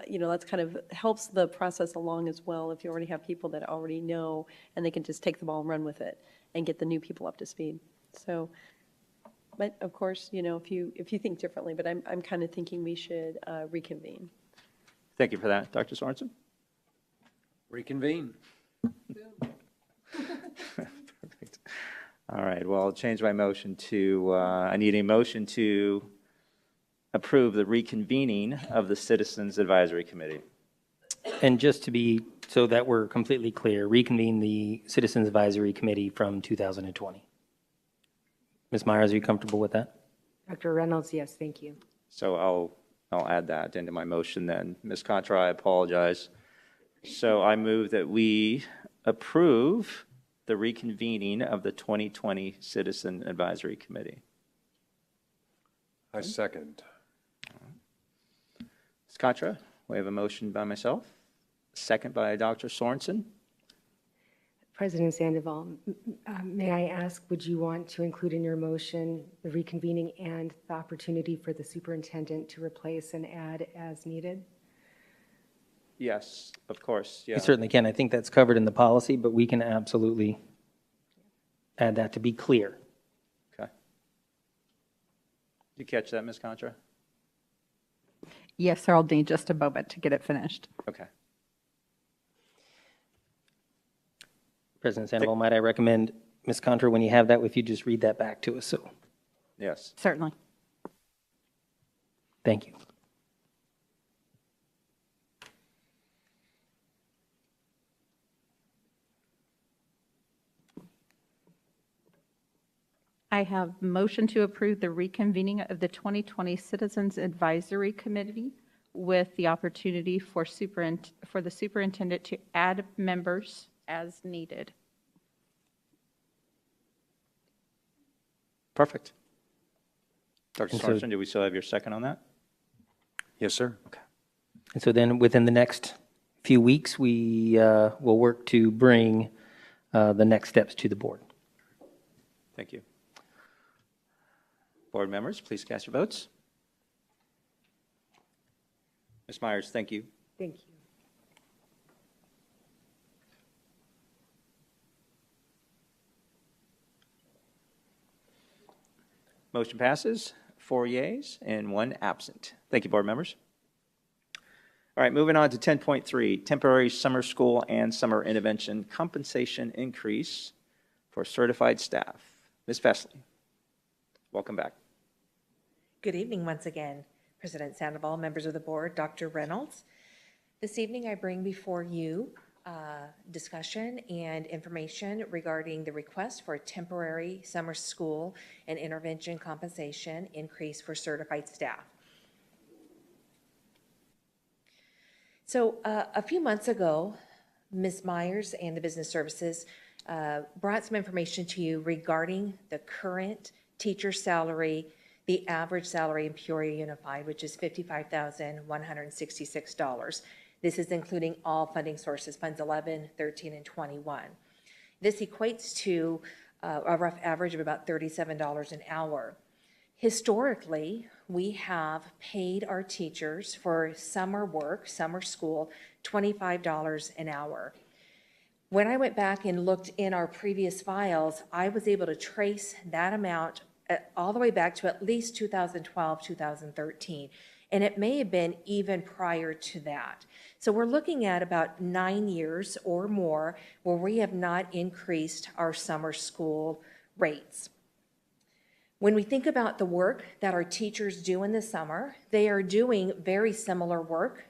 that's kind of helps the process along as well if you already have people that already know and they can just take the ball and run with it and get the new people up to speed. So, but of course, if you think differently, but I'm kind of thinking we should reconvene. Thank you for that. Dr. Sorensen? Reconvene. Perfect. All right, well, I'll change my motion to, I need a motion to approve the reconvening of the Citizens Advisory Committee. And just to be, so that we're completely clear, reconvene the Citizens Advisory Committee from 2020. Ms. Myers, are you comfortable with that? Dr. Reynolds, yes, thank you. So I'll add that into my motion then. Ms. Contra, I apologize. So I move that we approve the reconvening of the 2020 Citizen Advisory Committee. I second. Ms. Contra, we have a motion by myself, second by Dr. Sorensen. President Sandoval, may I ask, would you want to include in your motion the reconvening and the opportunity for the superintendent to replace and add as needed? Yes, of course, yeah. You certainly can. I think that's covered in the policy, but we can absolutely add that to be clear. Okay. Did you catch that, Ms. Contra? Yes, sir, I'll need just a moment to get it finished. Okay. President Sandoval, might I recommend, Ms. Contra, when you have that, if you just read that back to us, so, Yes. Certainly. thank you. I have motion to approve the reconvening of the 2020 Citizens Advisory Committee with the opportunity for the superintendent to add members as needed. Perfect. Dr. And so- Sorensen, do we still have your second on that? Yes, sir. And so then within the next few weeks, we will work to bring the next steps to the board. Thank you. Board members, please cast your votes. Ms. Myers, thank you. Thank you. Motion passes, 4 yeas and 1 absent. Thank you, board members. All right, moving on to 10.3, temporary summer school and summer intervention compensation increase for certified staff. Ms. Fesley, welcome back. Good evening once again, President Sandoval, members of the board, Dr. Reynolds. This evening I bring before you discussion and information regarding the request for a temporary summer school and intervention compensation increase for certified staff. So a few months ago, Ms. Myers and the Business Services brought some information to you regarding the current teacher salary, the average salary in Peoria Unified, which is $55,166. This is including all funding sources, Funds 11, 13, and 21. This equates to a rough average of about $37 an hour. Historically, we have paid our teachers for summer work, summer school, $25 an hour. When I went back and looked in our previous files, I was able to trace that amount all the way back to at least 2012, 2013. And it may have been even prior to that. So we're looking at about 9 years or more where we have not increased our summer school rates. When we think about the work that our teachers do in the summer, they are doing very similar work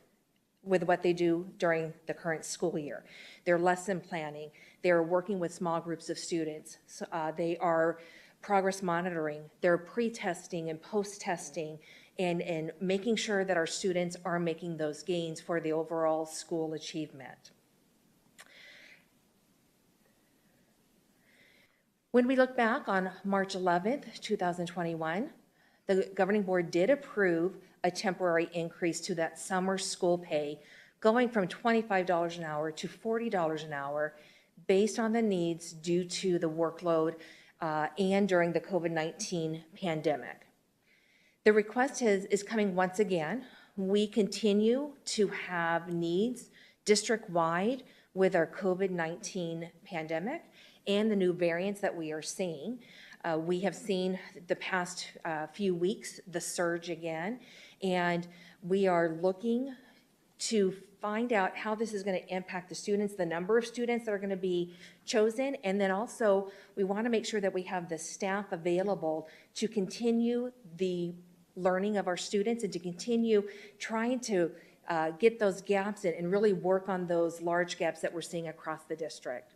with what they do during the current school year. They're lesson planning, they're working with small groups of students, they are progress monitoring, they're pre-testing and post-testing, and making sure that our students are making those gains for the overall school achievement. When we look back on March 11th, 2021, the governing board did approve a temporary increase to that summer school pay, going from $25 an hour to $40 an hour based on the needs due to the workload and during the COVID-19 pandemic. The request is coming once again. We continue to have needs district-wide with our COVID-19 pandemic and the new variants that we are seeing. We have seen the past few weeks the surge again, and we are looking to find out how this is going to impact the students, the number of students that are going to be chosen, and then also we want to make sure that we have the staff available to continue the learning of our students and to continue trying to get those gaps in and really work on those large gaps that we're seeing across the district.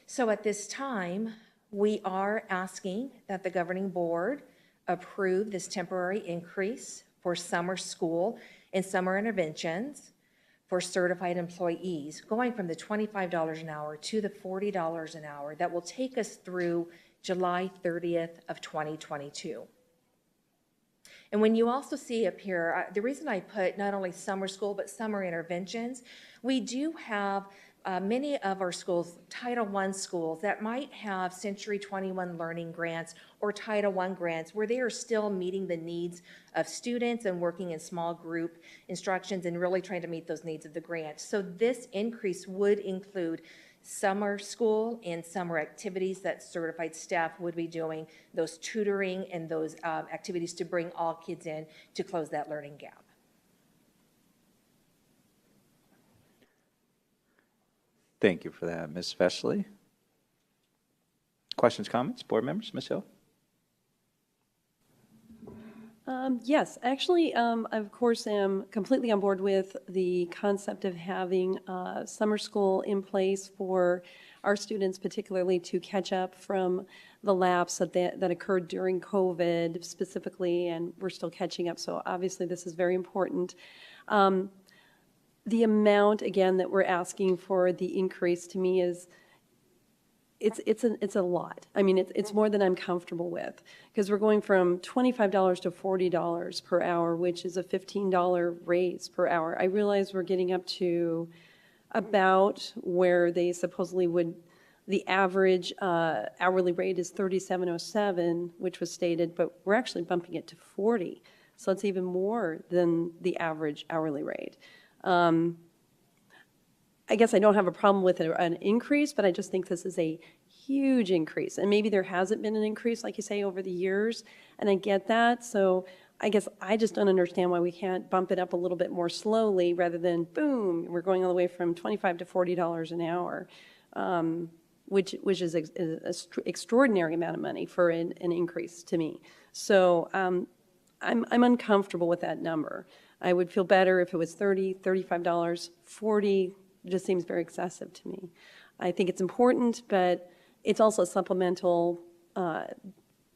So at this time, we are asking that the governing board approve this temporary increase for summer school and summer interventions for certified employees, going from the $25 an hour to the $40 an hour. That will take us through July 30th of 2022. And when you also see up here, the reason I put not only summer school but summer interventions, we do have many of our schools, Title I schools, that might have Century 21 learning grants or Title I grants where they are still meeting the needs of students and working in small group instructions and really trying to meet those needs of the grant. So this increase would include summer school and summer activities that certified staff would be doing, those tutoring and those activities to bring all kids in to close that learning gap. Thank you for that, Ms. Vesley. Questions, comments, board members? Ms. Hill? Yes, actually, I of course am completely on board with the concept of having summer school in place for our students, particularly to catch up from the lapse that occurred during COVID specifically, and we're still catching up, so obviously this is very important. The amount, again, that we're asking for the increase to me is, it's a lot. I mean, it's more than I'm comfortable with, because we're going from $25 to $40 per hour, which is a $15 raise per hour. I realize we're getting up to about where they supposedly would, the average hourly rate is $37.07, which was stated, but we're actually bumping it to $40. So it's even more than the average hourly rate. I guess I don't have a problem with an increase, but I just think this is a huge increase. And maybe there hasn't been an increase, like you say, over the years, and I get that. So I guess I just don't understand why we can't bump it up a little bit more slowly rather than, boom, we're going all the way from $25 to $40 an hour, which is an extraordinary amount of money for an increase to me. So I'm uncomfortable with that number. I would feel better if it was $30, $35, $40. Just seems very excessive to me. I think it's important, but it's also a supplemental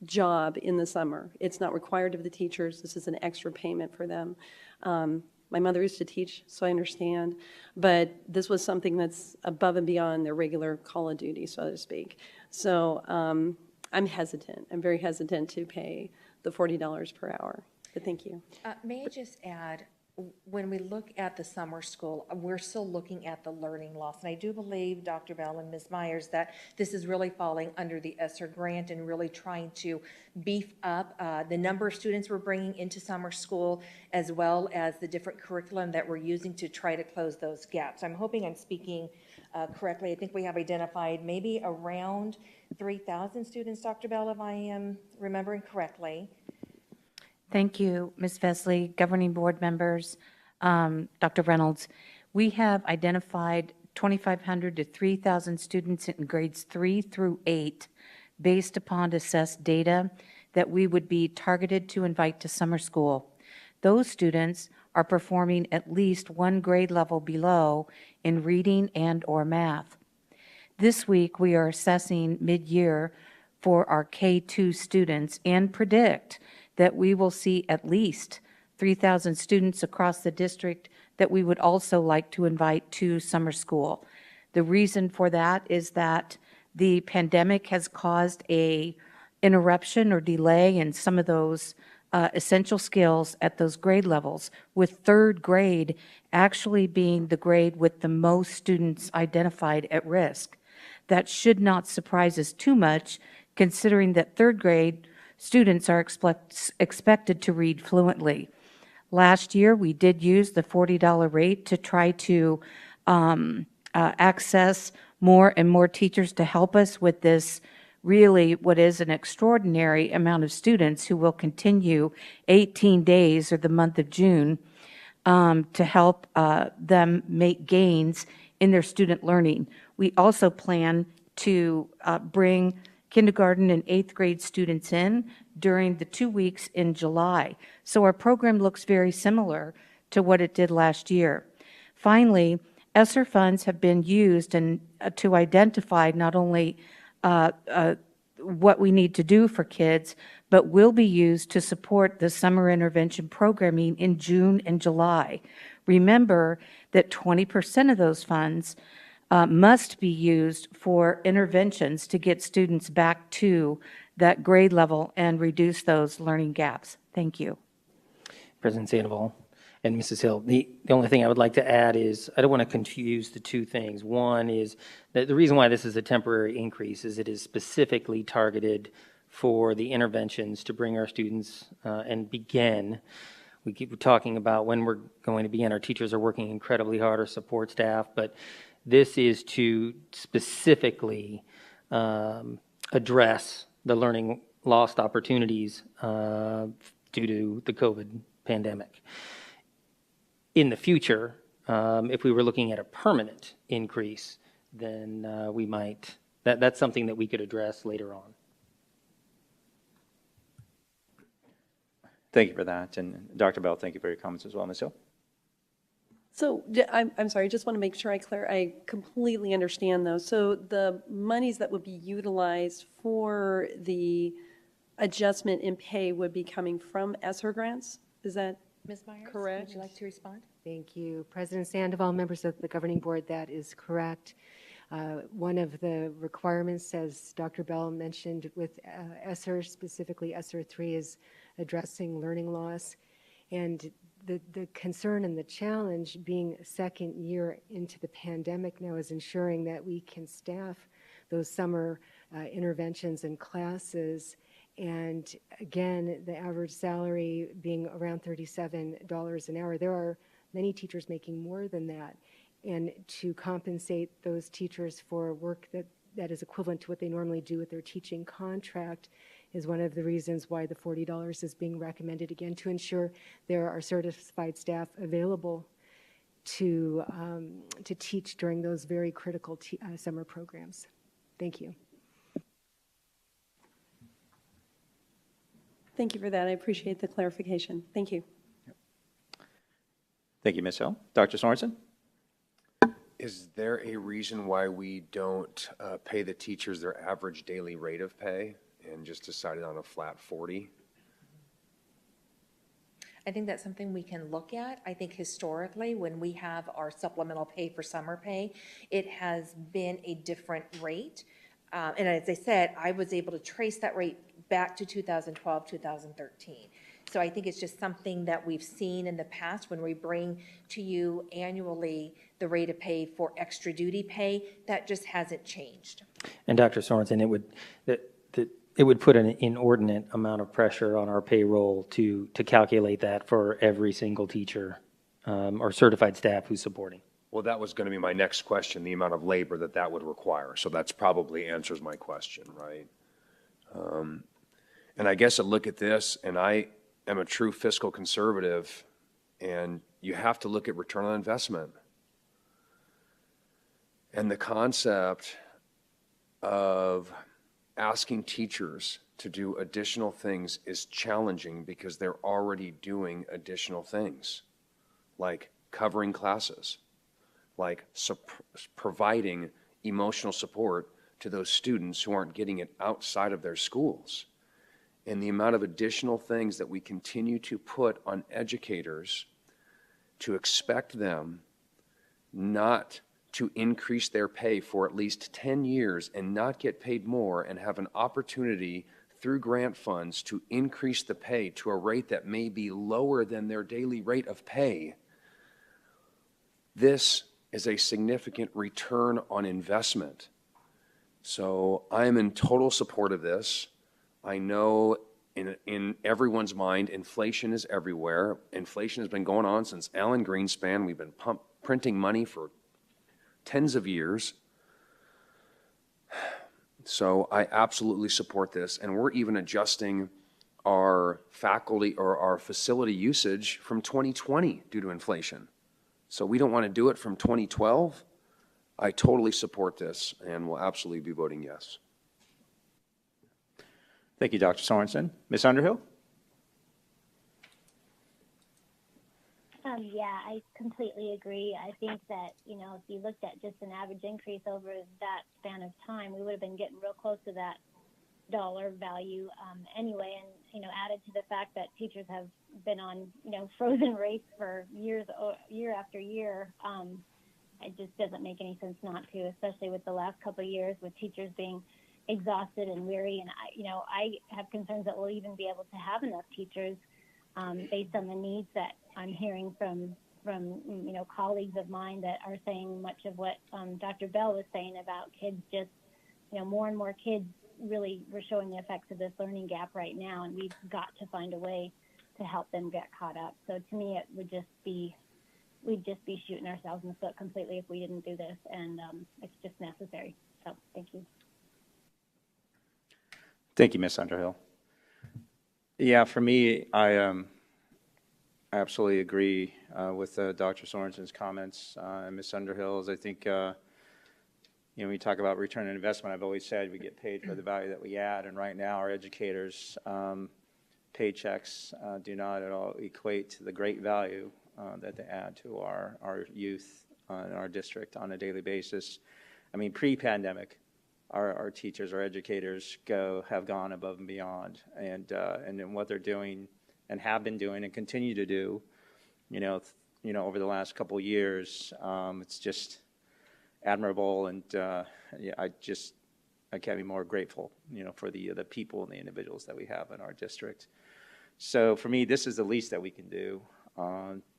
job in the summer. It's not required of the teachers. This is an extra payment for them. My mother used to teach, so I understand, but this was something that's above and beyond their regular call of duty, so to speak. So I'm hesitant. I'm very hesitant to pay the $40 per hour, but thank you. May I just add, when we look at the summer school, we're still looking at the learning loss. And I do believe, Dr. Bell and Ms. Myers, that this is really falling under the ESSER grant and really trying to beef up the number of students we're bringing into summer school, as well as the different curriculum that we're using to try to close those gaps. I'm hoping I'm speaking correctly. I think we have identified maybe around 3,000 students, Dr. Bell, if I am remembering correctly. Thank you, Ms. Vesley, governing board members, Dr. Reynolds. We have identified 2,500 to 3,000 students in grades 3 through 8 based upon assessed data that we would be targeted to invite to summer school. Those students are performing at least one grade level below in reading and or math. This week, we are assessing mid-year for our K-2 students and predict that we will see at least 3,000 students across the district that we would also like to invite to summer school. The reason for that is that the pandemic has caused a interruption or delay in some of those essential skills at those grade levels, with third grade actually being the grade with the most students identified at risk. That should not surprise us too much, considering that third grade students are expected to read fluently. Last year, we did use the $40 rate to try to access more and more teachers to help us with this really what is an extraordinary amount of students who will continue 18 days or the month of June to help them make gains in their student learning. We also plan to bring kindergarten and 8th grade students in during the 2 weeks in July. So our program looks very similar to what it did last year. Finally, ESSER funds have been used to identify not only what we need to do for kids, but will be used to support the summer intervention programming in June and July. Remember that 20% of those funds must be used for interventions to get students back to that grade level and reduce those learning gaps. Thank you. President Sandoval and Mrs. Hill, the only thing I would like to add is I don't want to confuse the two things. One is that the reason why this is a temporary increase is it is specifically targeted for the interventions to bring our students and begin. We keep talking about when we're going to begin. Our teachers are working incredibly hard, our support staff, but this is to specifically address the learning lost opportunities due to the COVID pandemic. In the future, if we were looking at a permanent increase, then we might, that's something that we could address later on. Thank you for that. And Dr. Bell, thank you for your comments as well. Ms. Hill? So I'm sorry, I just want to make sure I completely understand those. So the monies that would be utilized for the adjustment in pay would be coming from ESSER grants? Is that Ms. Myers, correct? would you like to respond? Thank you. President Sandoval, members of the governing board, that is correct. One of the requirements, as Dr. Bell mentioned with ESSER, specifically ESSER 3, is addressing learning loss. And the concern and the challenge being a second year into the pandemic now is ensuring that we can staff those summer interventions and classes. And again, the average salary being around $37 an hour, there are many teachers making more than that. And to compensate those teachers for work that is equivalent to what they normally do with their teaching contract is one of the reasons why the $40 is being recommended, again, to ensure there are certified staff available to teach during those very critical summer programs. Thank you. Thank you for that. I appreciate the clarification. Thank you. Thank you, Ms. Hill. Dr. Sorensen? Is there a reason why we don't pay the teachers their average daily rate of pay and just decided on a flat 40? I think that's something we can look at. I think historically, when we have our supplemental pay for summer pay, it has been a different rate. And as I said, I was able to trace that rate back to 2012, 2013. So I think it's just something that we've seen in the past when we bring to you annually the rate of pay for extra duty pay. That just hasn't changed. And Dr. Sorensen, it would put an inordinate amount of pressure on our payroll to calculate that for every single teacher or certified staff who's supporting. Well, that was going to be my next question, the amount of labor that would require. So that's probably answers my question, right? And I guess I look at this, and I am a true fiscal conservative, and you have to look at return on investment. And the concept of asking teachers to do additional things is challenging because they're already doing additional things, like covering classes, like providing emotional support to those students who aren't getting it outside of their schools. And the amount of additional things that we continue to put on educators to expect them not to increase their pay for at least 10 years and not get paid more and have an opportunity through grant funds to increase the pay to a rate that may be lower than their daily rate of pay. This is a significant return on investment. So I'm in total support of this. I know in everyone's mind, inflation is everywhere. Inflation has been going on since Alan Greenspan. We've been printing money for tens of years. So I absolutely support this, and we're even adjusting our faculty or our facility usage from 2020 due to inflation. So we don't want to do it from 2012. I totally support this and will absolutely be voting yes. Thank you, Dr. Sorensen. Ms. Underhill? Yeah, I completely agree. I think that, if you looked at just an average increase over that span of time, we would have been getting real close to that dollar value anyway. And, added to the fact that teachers have been on, frozen rates for year after year, it just doesn't make any sense not to, especially with the last couple of years with teachers being exhausted and weary. And, I have concerns that we'll even be able to have enough teachers based on the needs that I'm hearing from colleagues of mine that are saying much of what Dr. Bell was saying about kids just, more and more kids really we're showing the effects of this learning gap right now, and we've got to find a way to help them get caught up. So to me, it would just be, we'd just be shooting ourselves in the foot completely if we didn't do this, and it's just necessary. So thank you. Thank you, Ms. Underhill. Yeah, for me, I absolutely agree with Dr. Sorensen's comments and Ms. Underhill's. I think, when we talk about return on investment, I've always said we get paid for the value that we add, and right now our educators' paychecks do not at all equate to the great value that they add to our youth in our district on a daily basis. I mean, pre-pandemic, our teachers, our educators have gone above and beyond, and in what they're doing and have been doing and continue to do, over the last couple of years, it's just admirable, and I can't be more grateful, for the people and the individuals that we have in our district. So for me, this is the least that we can do.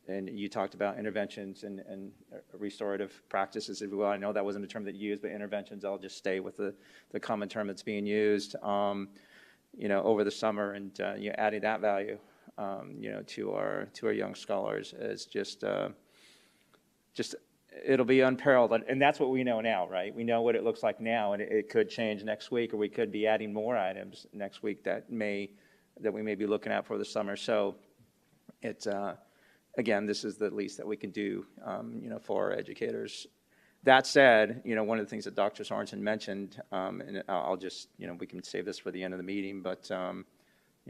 And you talked about interventions and restorative practices. Well, I know that wasn't a term that you used, but interventions, I'll just stay with the common term that's being used, over the summer, and adding that value, to our young scholars is just it'll be unparalleled. And that's what we know now, right? We know what it looks like now, and it could change next week, or we could be adding more items next week that we may be looking at for the summer. So it's, again, this is the least that we can do, for our educators. That said, one of the things that Dr. Sorensen mentioned, and I'll just, we can save this for the end of the meeting, but,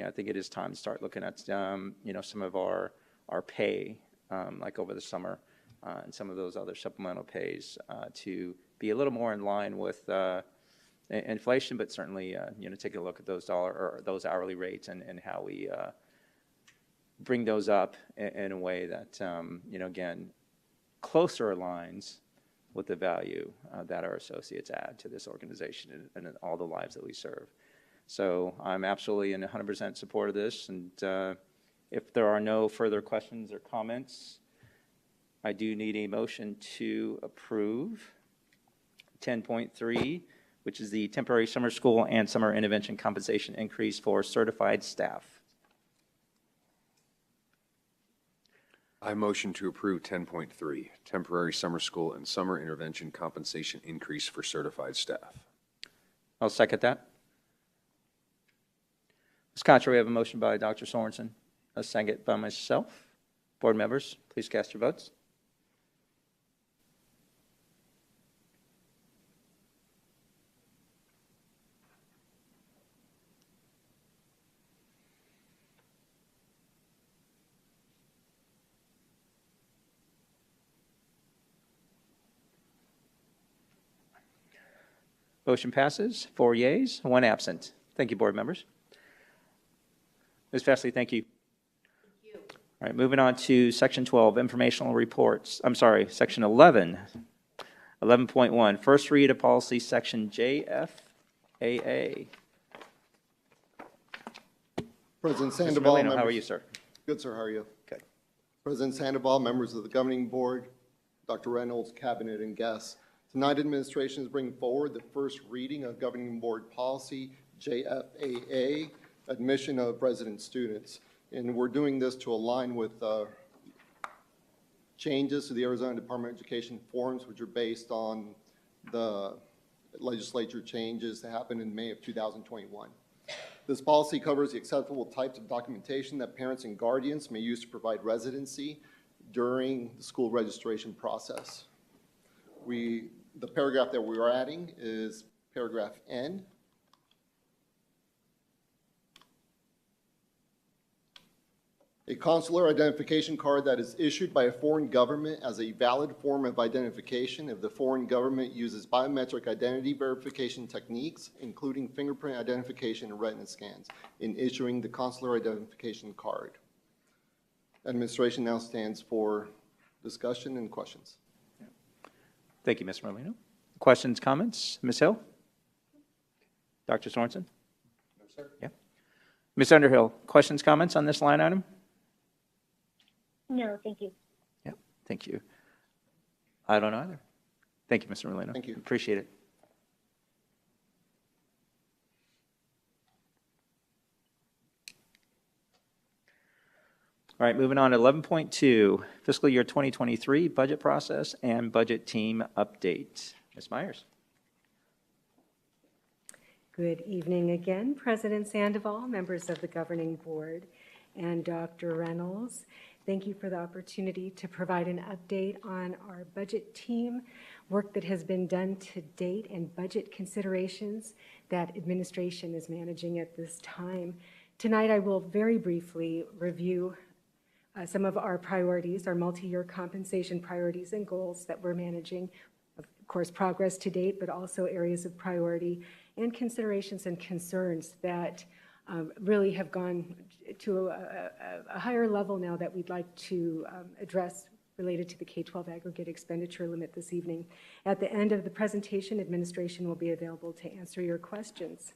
I think it is time to start looking at, some of our pay, like over the summer, and some of those other supplemental pays to be a little more in line with inflation, but certainly, take a look at those those hourly rates and how we bring those up in a way that, again, closer aligns with the value that our associates add to this organization and all the lives that we serve. So I'm absolutely in 100% support of this, and if there are no further questions or comments, I do need a motion to approve 10.3, which is the temporary summer school and summer intervention compensation increase for certified staff. I motion to approve 10.3, temporary summer school and summer intervention compensation increase for certified staff. I'll second that. Ms. Contra, we have a motion by Dr. Sorensen, a second by myself. Board members, please cast your votes. Motion passes, 4 yeas, 1 absent. Thank you, board members. Ms. Fesley, thank you. Thank you. All right, moving on to Section 12, informational reports. I'm sorry, Section 11, 11.1, first read of policy section JFAA. President Sandoval, Mr. Merlino, how are you, sir? Good, sir. How are you? Okay. President Sandoval, members of the governing board, Dr. Reynolds, cabinet, and guests. Tonight, administration is bringing forward the first reading of governing board policy JFAA, admission of resident students. And we're doing this to align with changes to the Arizona Department of Education forms, which are based on the legislature changes that happened in May of 2021. This policy covers the acceptable types of documentation that parents and guardians may use to provide residency during the school registration process. The paragraph that we are adding is paragraph N. A consular identification card that is issued by a foreign government as a valid form of identification if the foreign government uses biometric identity verification techniques, including fingerprint identification and retina scans, in issuing the consular identification card. Administration now stands for discussion and questions. Thank you, Ms. Merlino. Questions, comments? Ms. Hill? Dr. Sorensen? No, sir. Yeah. Ms. Underhill, questions, comments on this line item? No, thank you. Yeah, thank you. I don't know either. Thank you, Mr. Merlino. Thank you. Appreciate it. All right, moving on to 11.2, fiscal year 2023 budget process and budget team update. Ms. Myers. Good evening again, President Sandoval, members of the Governing Board, and Dr. Reynolds. Thank you for the opportunity to provide an update on our budget team, work that has been done to date, and budget considerations that administration is managing at this time. Tonight, I will very briefly review some of our priorities, our multi-year compensation priorities and goals that we're managing. Of course, progress to date, but also areas of priority and considerations and concerns that really have gone to a higher level now that we'd like to address related to the K-12 aggregate expenditure limit this evening. At the end of the presentation, administration will be available to answer your questions.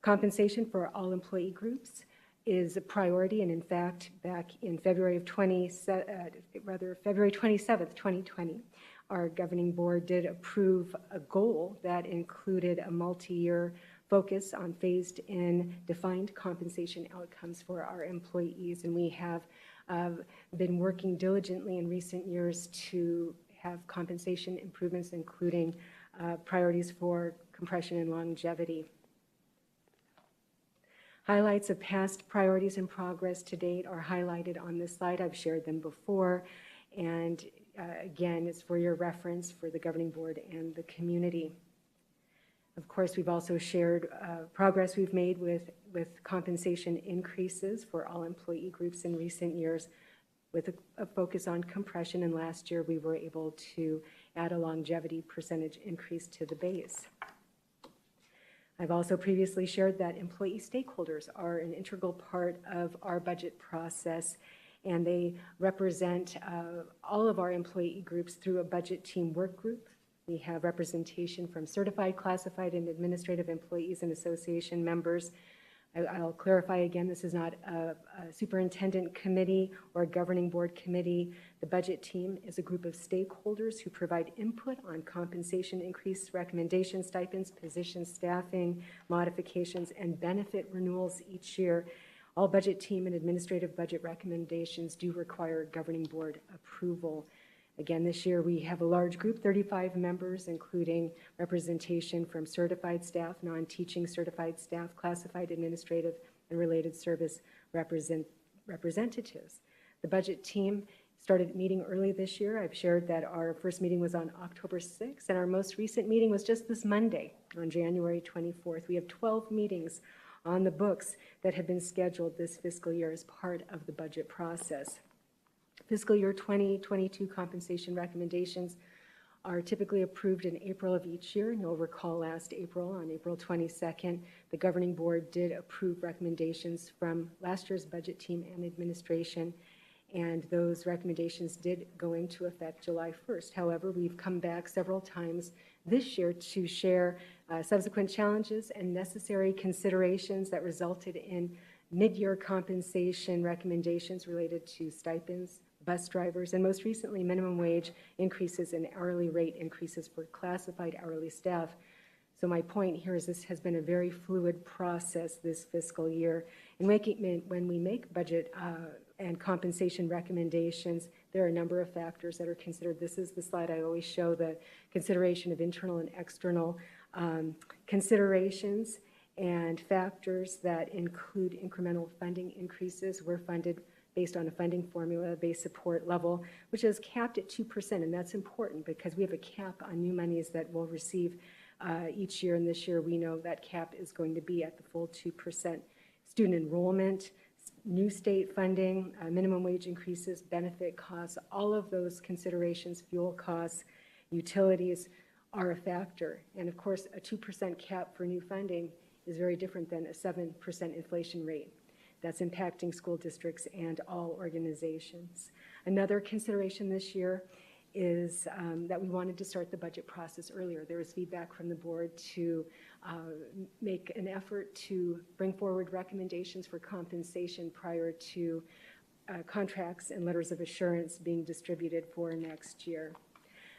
Compensation for all employee groups is a priority, and in fact, back in February 27th, 2020, our governing board did approve a goal that included a multi-year focus on phased-in defined compensation outcomes for our employees, and we have been working diligently in recent years to have compensation improvements, including priorities for compression and longevity. Highlights of past priorities and progress to date are highlighted on this slide. I've shared them before, and again, it's for your reference for the governing board and the community. Of course, we've also shared progress we've made with compensation increases for all employee groups in recent years with a focus on compression, and last year we were able to add a longevity percentage increase to the base. I've also previously shared that employee stakeholders are an integral part of our budget process, and they represent all of our employee groups through a budget team work group. We have representation from certified, classified, and administrative employees and association members. I'll clarify again, this is not a superintendent committee or a governing board committee. The budget team is a group of stakeholders who provide input on compensation increase recommendations, stipends, position staffing, modifications, and benefit renewals each year. All budget team and administrative budget recommendations do require governing board approval. Again, this year we have a large group, 35 members, including representation from certified staff, non-teaching certified staff, classified, administrative, and related service representatives. The budget team started meeting early this year. I've shared that our first meeting was on October 6th, and our most recent meeting was just this Monday on January 24th. We have 12 meetings on the books that have been scheduled this fiscal year as part of the budget process. Fiscal year 2022 compensation recommendations are typically approved in April of each year. You'll recall last April, on April 22nd, the governing board did approve recommendations from last year's budget team and administration, and those recommendations did go into effect July 1st. However, we've come back several times this year to share subsequent challenges and necessary considerations that resulted in mid-year compensation recommendations related to stipends, bus drivers, and most recently minimum wage increases and hourly rate increases for classified hourly staff. So my point here is this has been a very fluid process this fiscal year. And when we make budget and compensation recommendations, there are a number of factors that are considered. This is the slide I always show, the consideration of internal and external considerations and factors that include incremental funding increases. We're funded based on a funding formula, base support level, which is capped at 2%, and that's important because we have a cap on new monies that we'll receive each year, and this year we know that cap is going to be at the full 2%. Student enrollment, new state funding, minimum wage increases, benefit costs, all of those considerations, fuel costs, utilities are a factor. And of course, a 2% cap for new funding is very different than a 7% inflation rate. That's impacting school districts and all organizations. Another consideration this year is that we wanted to start the budget process earlier. There was feedback from the board to make an effort to bring forward recommendations for compensation prior to contracts and letters of assurance being distributed for next year.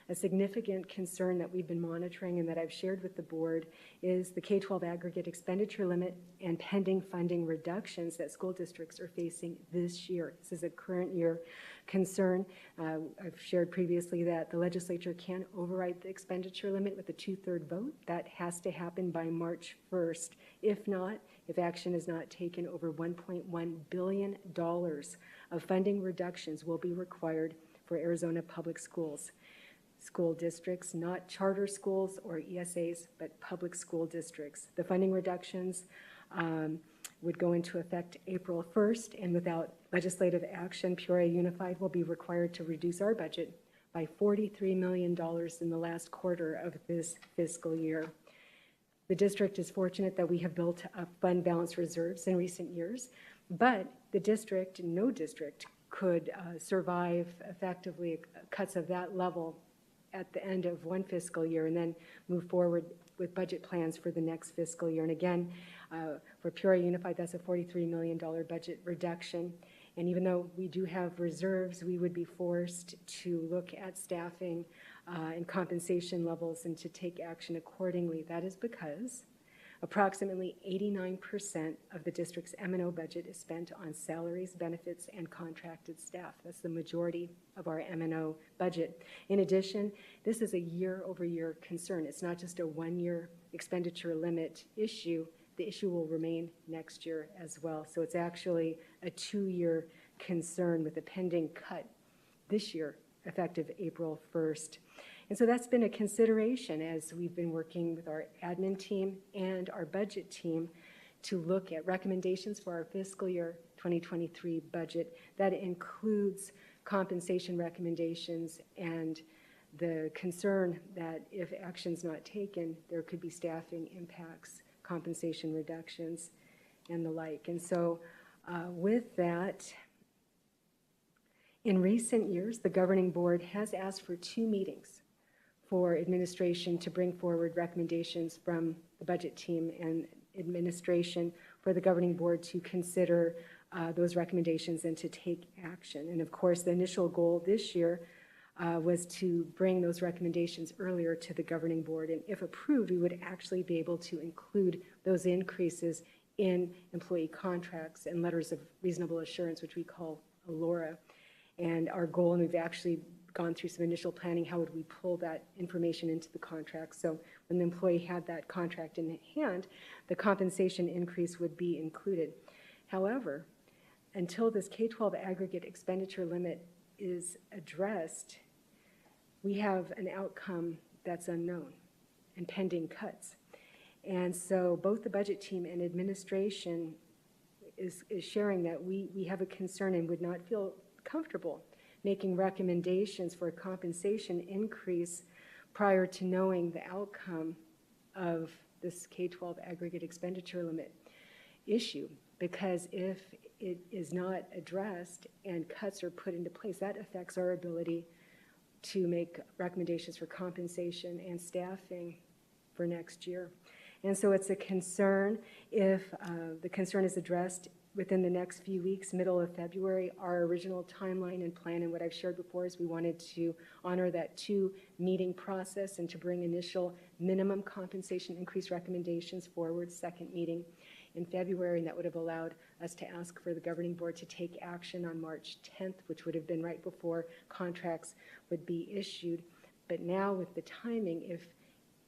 A significant concern that we've been monitoring and that I've shared with the board is the K-12 aggregate expenditure limit and pending funding reductions that school districts are facing this year. This is a current year concern. I've shared previously that the legislature can override the expenditure limit with a 2/3 vote. That has to happen by March 1st. If not, if action is not taken, over $1.1 billion of funding reductions will be required for Arizona public schools. School districts, not charter schools or ESAs, but public school districts. The funding reductions would go into effect April 1st, and without legislative action, Peoria Unified will be required to reduce our budget by $43 million in the last quarter of this fiscal year. The district is fortunate that we have built up fund balance reserves in recent years, but the district, no district, could survive effectively cuts of that level at the end of one fiscal year and then move forward with budget plans for the next fiscal year. And again, for Peoria Unified, that's a $43 million budget reduction. And even though we do have reserves, we would be forced to look at staffing and compensation levels and to take action accordingly. That is because approximately 89% of the district's M&O budget is spent on salaries, benefits, and contracted staff. That's the majority of our M&O budget. In addition, this is a year-over-year concern. It's not just a one-year expenditure limit issue. The issue will remain next year as well. So it's actually a 2-year concern with a pending cut this year, effective April 1st. And so that's been a consideration as we've been working with our admin team and our budget team to look at recommendations for our fiscal year 2023 budget. That includes compensation recommendations and the concern that if action's not taken, there could be staffing impacts, compensation reductions, and the like. And so with that, in recent years, the governing board has asked for 2 meetings for administration to bring forward recommendations from the budget team and administration for the governing board to consider those recommendations and to take action. And of course, the initial goal this year was to bring those recommendations earlier to the governing board. And if approved, we would actually be able to include those increases in employee contracts and letters of reasonable assurance, which we call ALORA. And our goal, and we've actually gone through some initial planning, how would we pull that information into the contract? So when the employee had that contract in hand, the compensation increase would be included. However, until this K-12 aggregate expenditure limit is addressed, we have an outcome that's unknown and pending cuts. And so both the budget team and administration is sharing that we have a concern and would not feel comfortable making recommendations for a compensation increase prior to knowing the outcome of this K-12 aggregate expenditure limit issue. Because if it is not addressed and cuts are put into place, that affects our ability to make recommendations for compensation and staffing for next year. And so it's a concern. If the concern is addressed within the next few weeks, middle of February. Our original timeline and plan and what I've shared before is we wanted to honor that 2-meeting process and to bring initial minimum compensation increase recommendations forward, second meeting in February, and that would have allowed us to ask for the governing board to take action on March 10th, which would have been right before contracts would be issued. But now with the timing,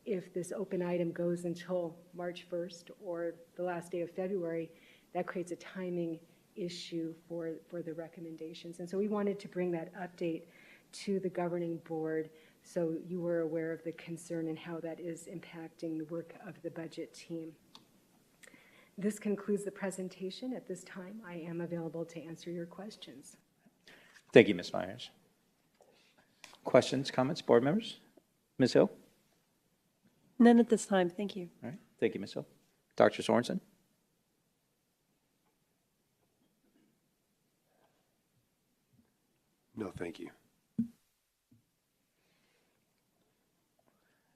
if this open item goes until March 1st or the last day of February, that creates a timing issue for the recommendations. And so we wanted to bring that update to the governing board so you were aware of the concern and how that is impacting the work of the budget team. This concludes the presentation. At this time, I am available to answer your questions. Thank you, Ms. Myers. Questions, comments, board members? Ms. Hill? None at this time. Thank you. All right. Thank you, Ms. Hill. Dr. Sorensen? No, thank you.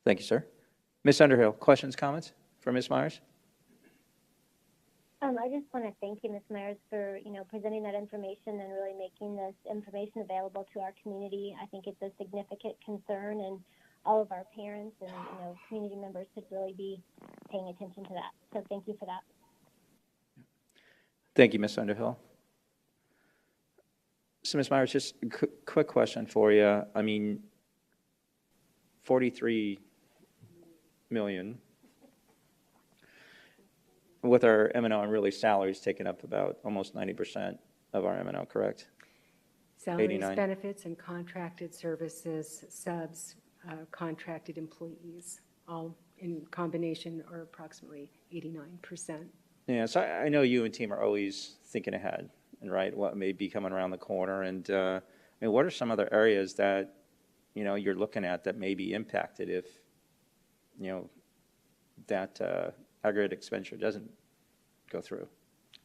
Thank you, sir. Ms. Underhill, questions, comments for Ms. Myers? I just want to thank you, Ms. Myers, for presenting that information and really making this information available to our community. I think it's a significant concern, and all of our parents and community members should really be paying attention to that. So thank you for that. Thank you, Ms. Underhill. So, Ms. Myers, just a quick question for you. I mean, $43 million with our M&O, and really salaries taking up about almost 90% of our M&O, correct? Salaries, 89. benefits, and contracted services, subs, contracted employees, all in combination are approximately 89%. Yeah, so I know you and team are always thinking ahead, and right, what may be coming around the corner. And I mean, what are some other areas that you're looking at that may be impacted if that aggregate expenditure doesn't go through?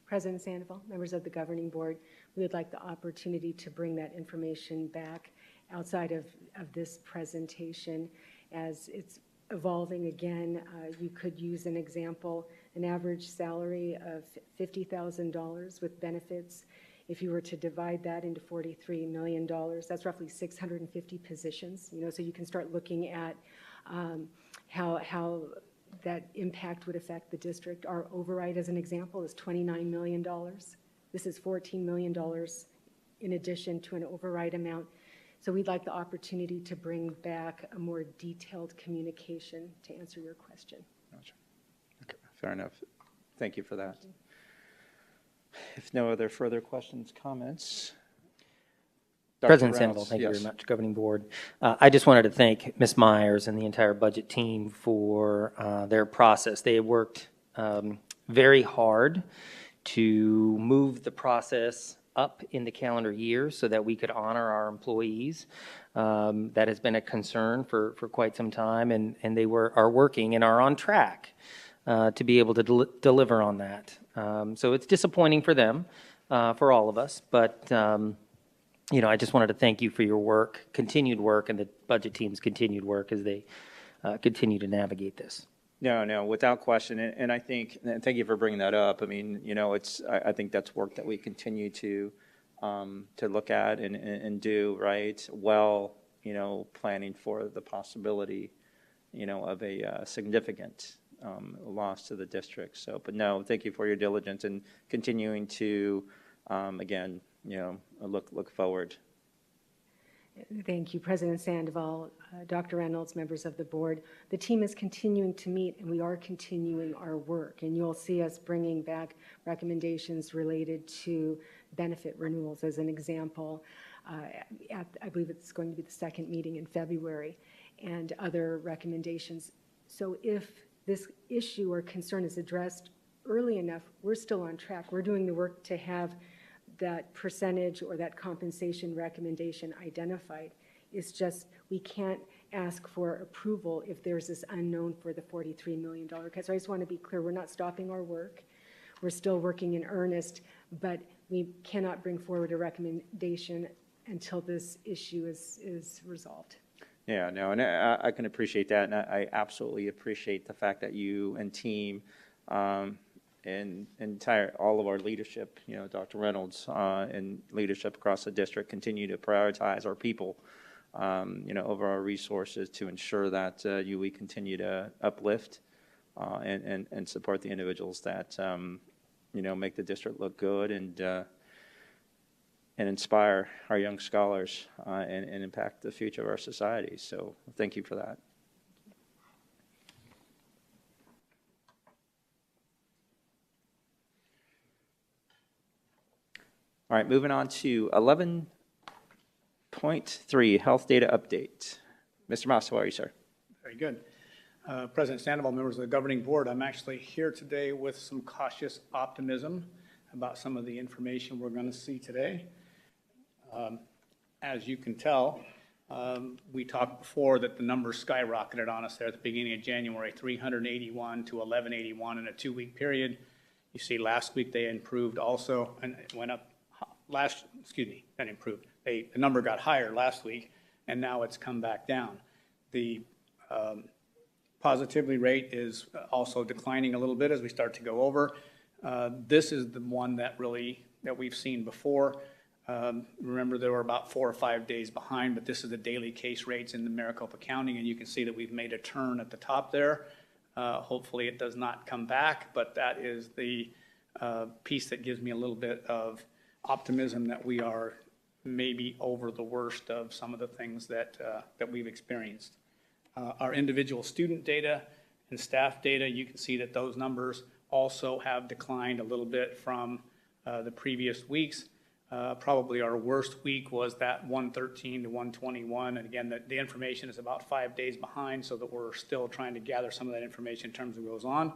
President Sandoval, members of the governing board, we would like the opportunity to bring that information back outside of this presentation as it's evolving again. You could use an example, an average salary of $50,000 with benefits. If you were to divide that into $43 million, that's roughly 650 positions. So you can start looking at how that impact would affect the district. Our override, as an example, is $29 million. This is $14 million in addition to an override amount. So we'd like the opportunity to bring back a more detailed communication to answer your question. Gotcha. Okay, fair enough. Thank you for that. If no other further questions, comments? President Sandoval, thank you very much, Governing Board. I just wanted to thank Ms. Myers and the entire budget team for their process. They worked very hard to move the process up in the calendar year so that we could honor our employees. That has been a concern for quite some time, and they are working and are on track to be able to deliver on that. So it's disappointing for them, for all of us, but I just wanted to thank you for your work, continued work, and the budget team's continued work as they continue to navigate this. No, without question. And I think, and thank you for bringing that up. I mean, I think that's work that we continue to look at and do, right? Well, planning for the possibility, of a significant loss to the district. So, but no, thank you for your diligence and continuing to, again, look forward. Thank you, President Sandoval, Dr. Reynolds, members of the board. The team is continuing to meet, and we are continuing our work. And you'll see us bringing back recommendations related to benefit renewals, as an example. I believe it's going to be the second meeting in February, and other recommendations. So if this issue or concern is addressed early enough, we're still on track. We're doing the work to have that percentage or that compensation recommendation identified. It's just we can't ask for approval if there's this unknown for the $43 million. So I just want to be clear, we're not stopping our work. We're still working in earnest, but we cannot bring forward a recommendation until this issue is resolved. Yeah, no, and I can appreciate that, and I absolutely appreciate the fact that you and team and all of our leadership, Dr. Reynolds, and leadership across the district continue to prioritize our people, over our resources to ensure that we continue to uplift and support the individuals that, make the district look good and inspire our young scholars and impact the future of our society. So thank you for that. All right, moving on to 11.3, health data update. Mr. Moss, how are you, sir? Very good. President Sandoval, members of the governing board, I'm actually here today with some cautious optimism about some of the information we're going to see today. As you can tell, we talked before that the numbers skyrocketed on us there at the beginning of January, 381 to 1181 in a 2-week period. You see last week they improved also, and it went up not improved. The number got higher last week, and now it's come back down. The positivity rate is also declining a little bit as we start to go over. This is the one that we've seen before. Remember, there were about 4 or 5 days behind, but this is the daily case rates in the Maricopa County, and you can see that we've made a turn at the top there. Hopefully it does not come back, but that is the piece that gives me a little bit of optimism that we are maybe over the worst of some of the things that we've experienced. Our individual student data and staff data, you can see that those numbers also have declined a little bit from the previous weeks. Probably our worst week was that 113 to 121. And again, the information is about 5 days behind, so that we're still trying to gather some of that information in terms of what goes on.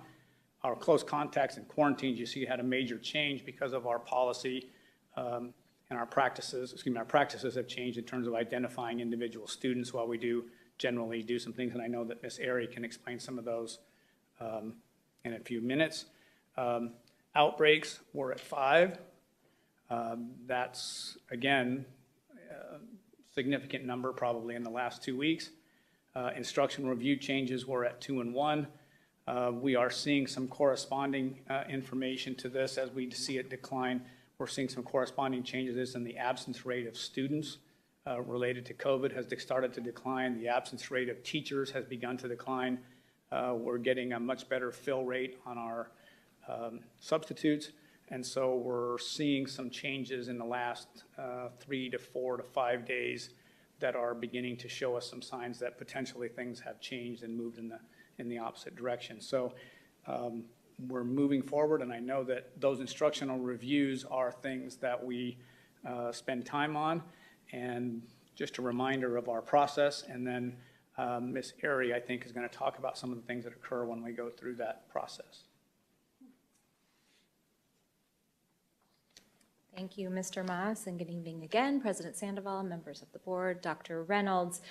Our close contacts and quarantines, you see, had a major change because of our policy and our practices. Our practices have changed in terms of identifying individual students while we do generally do some things, and I know that Ms. Airy can explain some of those in a few minutes. Outbreaks were at 5. That's, again, a significant number probably in the last 2 weeks. Instruction review changes were at 2 and 1. We are seeing some corresponding information to this as we see it decline. We're seeing some corresponding changes in the absence rate of students related to COVID has started to decline. The absence rate of teachers has begun to decline. We're getting a much better fill rate on our substitutes. And so we're seeing some changes in the last 3 to 4 to 5 days that are beginning to show us some signs that potentially things have changed and moved in the opposite direction. So we're moving forward, and I know that those instructional reviews are things that we spend time on. And just a reminder of our process, and then Ms. Airy, I think, is going to talk about some of the things that occur when we go through that process. Thank you, Mr. Moss, and good evening again, President Sandoval, members of the board, Dr. Reynolds.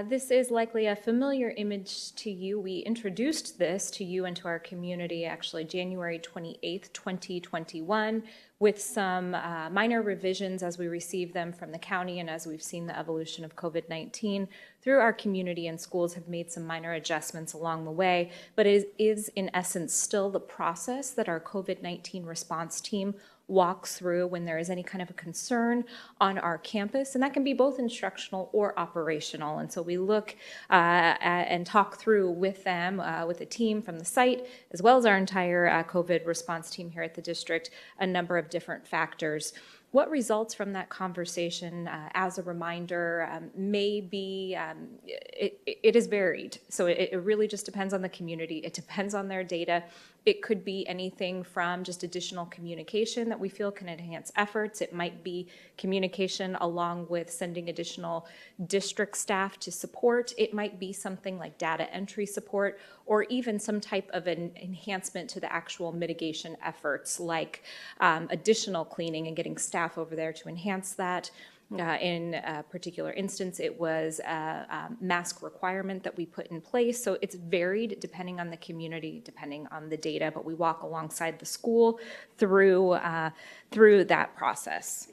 This is likely a familiar image to you. We introduced this to you and to our community actually January 28th, 2021, with some minor revisions as we received them from the county and as we've seen the evolution of COVID-19 through our community, and schools have made some minor adjustments along the way, but it is in essence still the process that our COVID-19 response team walks through when there is any kind of a concern on our campus, and that can be both instructional or operational. And so we look and talk through with them, with a team from the site, as well as our entire COVID response team here at the district, a number of different factors. What results from that conversation, as a reminder, may be, it is varied. So it really just depends on the community. It depends on their data. It could be anything from just additional communication that we feel can enhance efforts. It might be communication along with sending additional district staff to support. It might be something like data entry support, or even some type of an enhancement to the actual mitigation efforts, like additional cleaning and getting staff over there to enhance that. In a particular instance, it was a mask requirement that we put in place. So it's varied depending on the community, depending on the data, but we walk alongside the school through that process.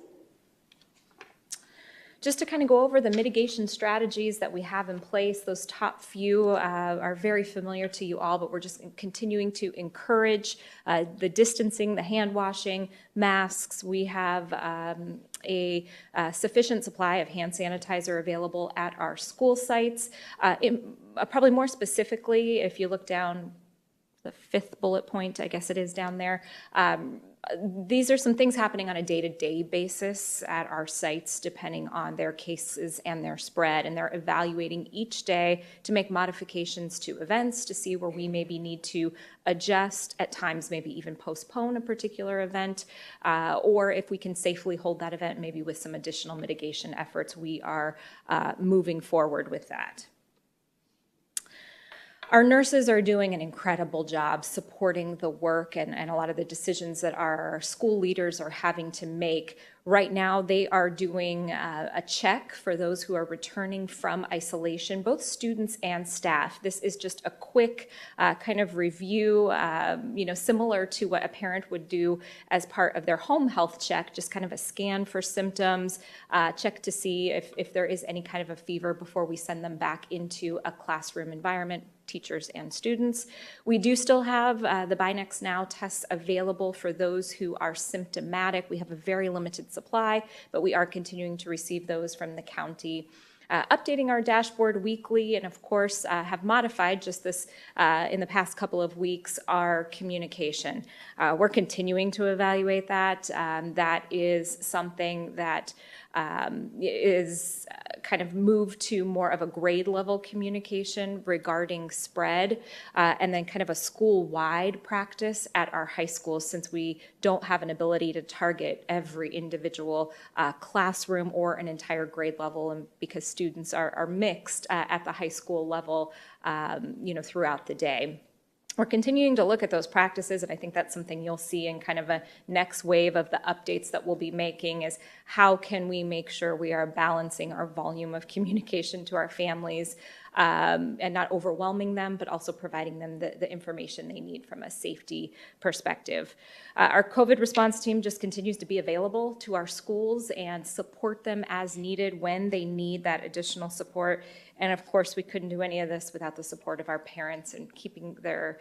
Just to kind of go over the mitigation strategies that we have in place, those top few are very familiar to you all, but we're just continuing to encourage the distancing, the hand washing, masks. We have a sufficient supply of hand sanitizer available at our school sites. Probably more specifically, if you look down the fifth bullet point, I guess it is down there, these are some things happening on a day-to-day basis at our sites depending on their cases and their spread, and they're evaluating each day to make modifications to events to see where we maybe need to adjust, at times maybe even postpone a particular event, or if we can safely hold that event maybe with some additional mitigation efforts, we are moving forward with that. Our nurses are doing an incredible job supporting the work and a lot of the decisions that our school leaders are having to make. Right now, they are doing a check for those who are returning from isolation, both students and staff. This is just a quick kind of review, similar to what a parent would do as part of their home health check, just kind of a scan for symptoms, check to see if there is any kind of a fever before we send them back into a classroom environment, teachers and students. We do still have the Binex Now tests available for those who are symptomatic. We have a very limited supply, but we are continuing to receive those from the county. Updating our dashboard weekly, and of course have modified just this in the past couple of weeks our communication. We're continuing to evaluate that. That is something that is kind of moved to more of a grade level communication regarding spread, and then kind of a school-wide practice at our high schools, since we don't have an ability to target every individual classroom or an entire grade level, and because students are mixed at the high school level, throughout the day. We're continuing to look at those practices, and I think that's something you'll see in kind of a next wave of the updates that we'll be making, is how can we make sure we are balancing our volume of communication to our families and not overwhelming them, but also providing them the information they need from a safety perspective. Our COVID response team just continues to be available to our schools and support them as needed when they need that additional support. And of course, we couldn't do any of this without the support of our parents and keeping their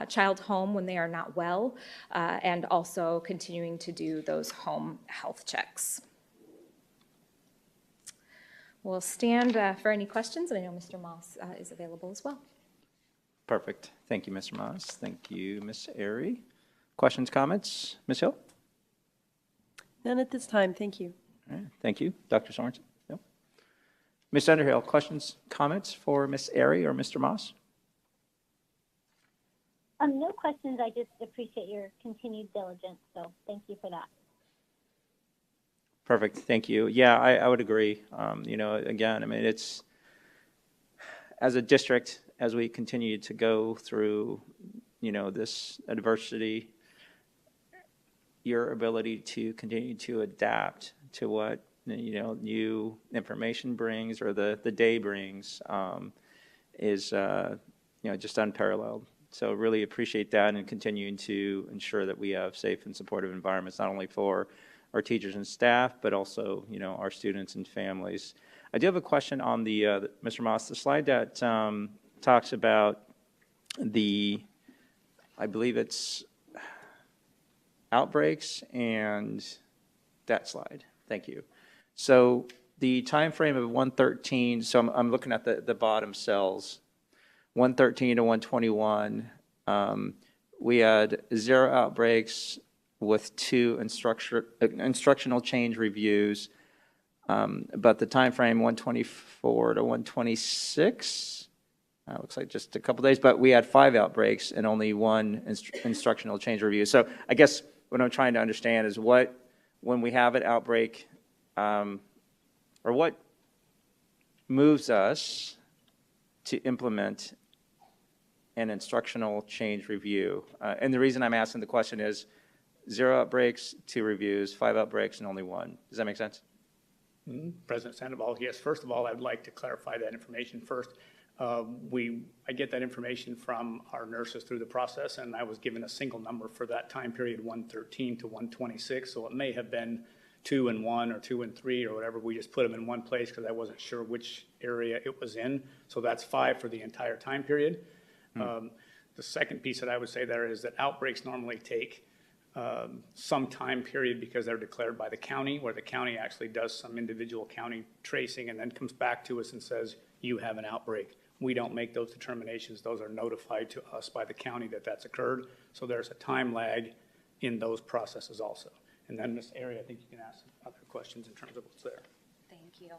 child home when they are not well, and also continuing to do those home health checks. We'll stand for any questions, and I know Mr. Moss is available as well. Perfect. Thank you, Mr. Moss. Thank you, Ms. Airy. Questions, comments? Ms. Hill? None at this time. Thank you. All right. Thank you. Dr. Sorensen? No. Ms. Underhill, questions, comments for Ms. Airy or Mr. Moss? No questions. I just appreciate your continued diligence, so thank you for that. Perfect. Thank you. Yeah, I would agree. Again, I mean, it's, as a district, as we continue to go through, this adversity, your ability to continue to adapt to what, new information brings or the day brings is, just unparalleled. So really appreciate that, and continuing to ensure that we have safe and supportive environments, not only for our teachers and staff, but also, our students and families. I do have a question on the Mr. Moss, the slide that talks about I believe it's outbreaks, and that slide. Thank you. So the time frame of 113, so I'm looking at the bottom cells, 113 to 121, we had 0 outbreaks with 2 instructional change reviews, but the time frame 124 to 126, looks like just a couple days, but we had 5 outbreaks and only 1 instructional change review. So I guess what I'm trying to understand is when we have an outbreak, or what moves us to implement an instructional change review. And the reason I'm asking the question is 0 outbreaks, 2 reviews, 5 outbreaks, and only 1. Does that make sense? President Sandoval, yes. First of all, I'd like to clarify that information first. I get that information from our nurses through the process, and I was given a single number for that time period, 113 to 126, so it may have been 2 and 1 or 2 and 3 or whatever. We just put them in one place because I wasn't sure which area it was in. So that's 5 for the entire time period. The second piece that I would say there is that outbreaks normally take some time period because they're declared by the county, where the county actually does some individual county tracing and then comes back to us and says, you have an outbreak. We don't make those determinations. Those are notified to us by the county that that's occurred. So there's a time lag in those processes also. And then Ms. Ari, I think you can ask other questions in terms of what's there. Thank you.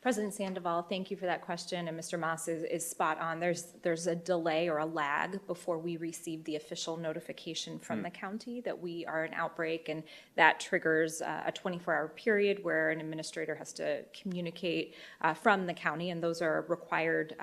President Sandoval, thank you for that question, and Mr. Moss is spot on. There's a delay or a lag before we receive the official notification from the county that we are an outbreak, and that triggers a 24-hour period where an administrator has to communicate from the county, and those are required.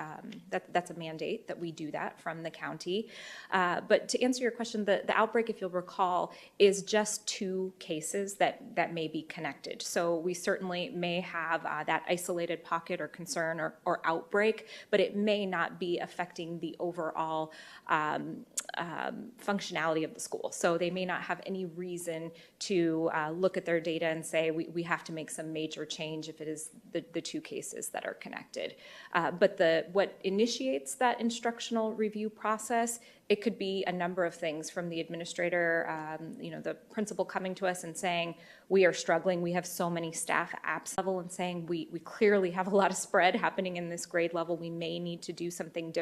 That's a mandate that we do that from the county. But to answer your question, the outbreak, if you'll recall, is just 2 cases that may be connected. So we certainly may have that isolated pocket or concern or outbreak, but it may not be affecting the overall functionality of the school. So they may not have any reason to look at their data and say, we have to make some major change if it is the 2 cases that are connected. But what initiates that instructional review process, it could be a number of things, from the administrator, the principal coming to us and saying, we are struggling. We have so many staff apps level, and saying we clearly have a lot of spread happening in this grade level. We may need to do something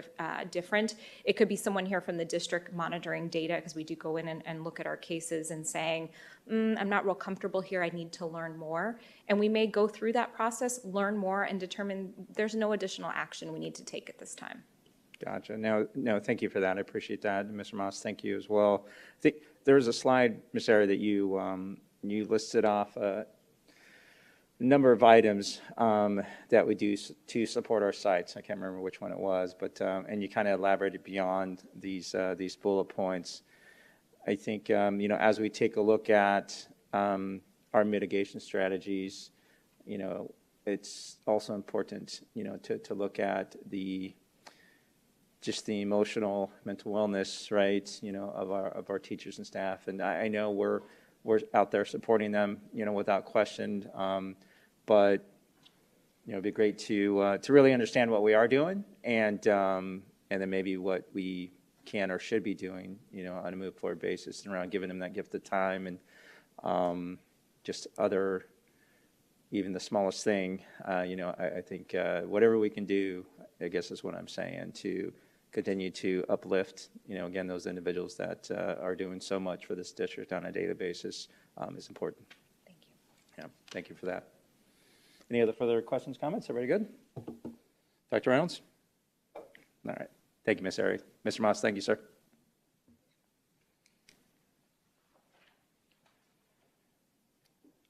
different. It could be someone here from the district monitoring data, because we do go in and look at our cases and saying, I'm not real comfortable here. I need to learn more. And we may go through that process, learn more, and determine there's no additional action we need to take at this time. Gotcha. No, thank you for that. I appreciate that. And Mr. Moss, thank you as well. I think there's a slide, Ms. Ari, that you listed off a number of items that we do to support our sites. I can't remember which one it was, but and you kind of elaborated beyond these bullet points. I think as we take a look at our mitigation strategies, it's also important to look at just the emotional, mental wellness, right, of our teachers and staff. And I know we're out there supporting them, without question. But it'd be great to really understand what we are doing, and then maybe what we can or should be doing, on a move forward basis, and around giving them that gift of time, and just other, even the smallest thing. I think whatever we can do, I guess is what I'm saying, to continue to uplift, again, those individuals that are doing so much for this district on a daily basis is important. Thank you. Yeah, thank you for that. Any other further questions, comments? Everybody good? Dr. Reynolds? All right. Thank you, Ms. Ari. Mr. Moss, thank you, sir.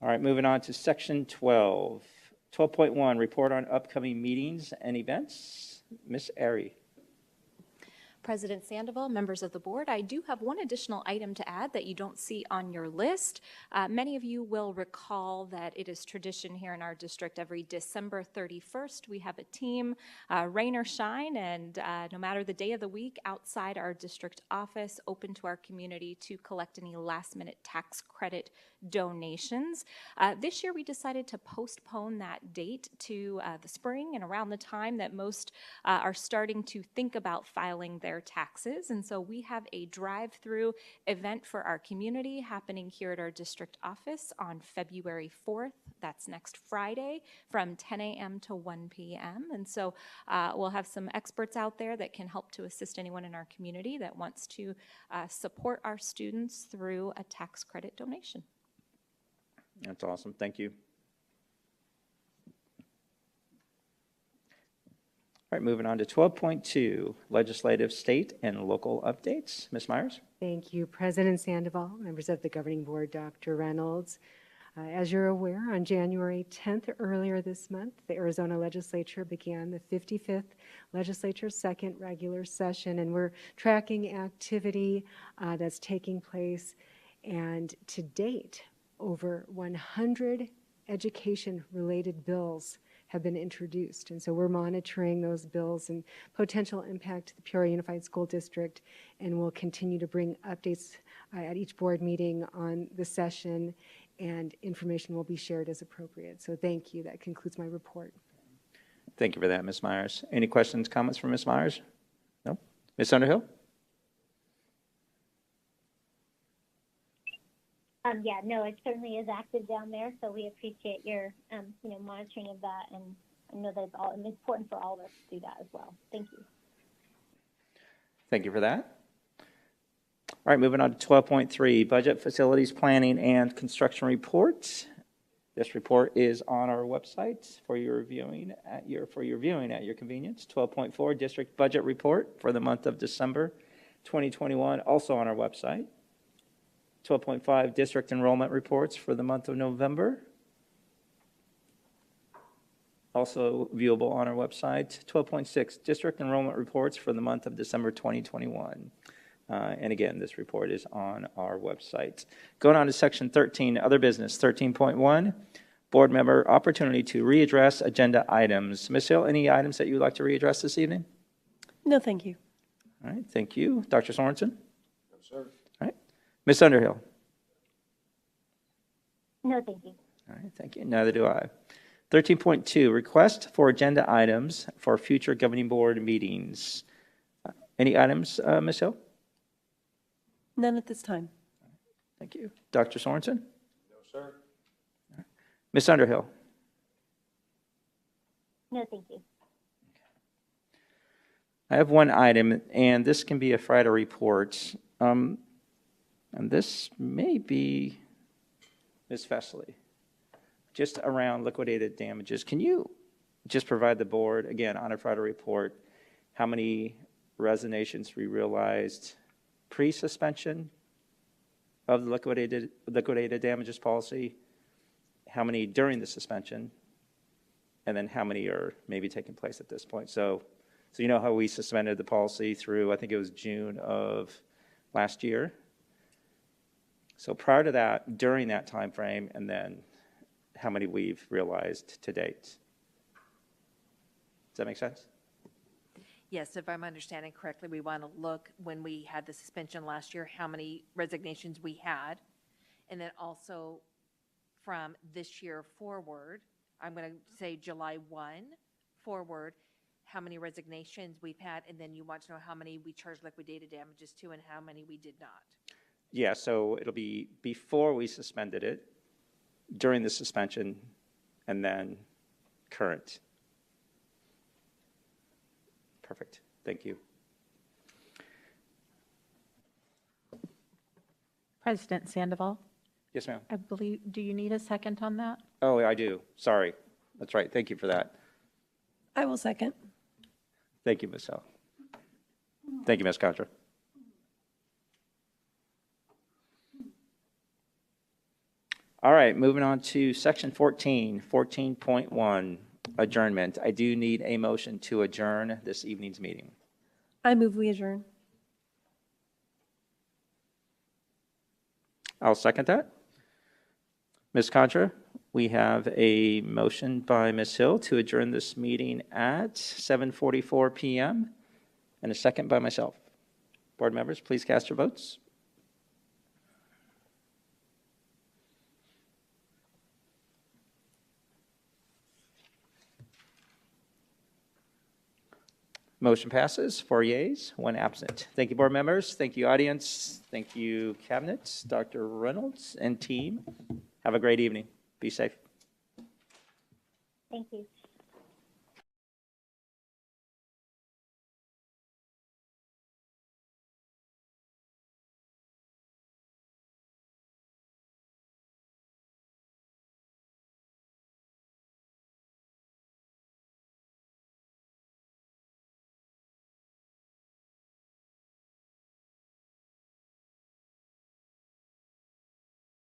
All right, moving on to section 12. 12.1, report on upcoming meetings and events. Ms. Ari. President Sandoval, members of the board, I do have one additional item to add that you don't see on your list. Many of you will recall that it is tradition here in our district every December 31st. We have a team, rain or shine, and no matter the day of the week, outside our district office, open to our community to collect any last-minute tax credit donations. This year we decided to postpone that date to the spring and around the time that most are starting to think about filing their taxes. And so we have a drive-through event for our community happening here at our district office on February 4th. That's next Friday from 10 a.m. to 1 p.m. And so we'll have some experts out there that can help to assist anyone in our community that wants to support our students through a tax credit donation. That's awesome. Thank you. All right, moving on to 12.2, legislative, state, and local updates. Ms. Myers? Thank you, President Sandoval, members of the governing board, Dr. Reynolds. As you're aware, on January 10th, earlier this month, the Arizona legislature began the 55th legislature's second regular session, and we're tracking activity that's taking place. And to date, over 100 education-related bills have been introduced. And so we're monitoring those bills and potential impact to the Peoria Unified School District, and we'll continue to bring updates at each board meeting on the session, and information will be shared as appropriate. So thank you. That concludes my report. Thank you for that, Ms. Myers. Any questions, comments from Ms. Myers? No? Ms. Underhill? Yeah, no, it certainly is active down there, so we appreciate your, monitoring of that, and I know that it's important for all of us to do that as well. Thank you. Thank you for that. All right, moving on to 12.3, Budget, Facilities, Planning, and Construction Report. This report is on our website for your viewing at your convenience. 12.4, District Budget Report for the month of December 2021, also on our website. 12.5, District Enrollment Reports for the month of November, also viewable on our website. 12.6, District Enrollment Reports for the month of December 2021. And again, this report is on our website. Going on to Section 13, Other Business. 13.1, Board Member Opportunity to Readdress Agenda Items. Ms. Hill, any items that you would like to readdress this evening? No, thank you. All right, thank you. Dr. Sorensen? No, sir. All right. Ms. Underhill? No, thank you. All right, thank you. Neither do I. 13.2, Request for Agenda Items for Future Governing Board Meetings. Any items, Ms. Hill? None at this time. Thank you. Dr. Sorensen? No, sir. Ms. Underhill? No, thank you. I have one item, and this can be a Friday report. And this may be Ms. Fesley, just around liquidated damages. Can you just provide the board, again, on a Friday report, how many resignations we realized pre-suspension of the liquidated damages policy, how many during the suspension, and then how many are maybe taking place at this point? So you know how we suspended the policy through, I think it was June of last year. So prior to that, during that time frame, and then how many we've realized to date. Does that make sense? Yes, if I'm understanding correctly, we want to look when we had the suspension last year, how many resignations we had. And then also from this year forward, I'm going to say July 1 forward, how many resignations we've had. And then you want to know how many we charged liquidated damages to and how many we did not. Yeah, so it'll be before we suspended it, during the suspension, and then current. Perfect. Thank you. President Sandoval, Yes, ma'am. I believe, do you need a second on that? Oh, I do. Sorry. That's right. Thank you for that. I will second. Thank you, Ms. Hill. Thank you, Ms. Contra. All right, moving on to Section 14, 14.1, adjournment. I do need a motion to adjourn this evening's meeting. I move we adjourn. I'll second that. Ms. Contra, we have a motion by Ms. Hill to adjourn this meeting at 7:44 p.m. and a second by myself. Board members, please cast your votes. Motion passes, 4 yeas, 1 absent. Thank you, board members. Thank you, audience. Thank you, cabinet, Dr. Reynolds, and team. Have a great evening. Be safe. Thank you.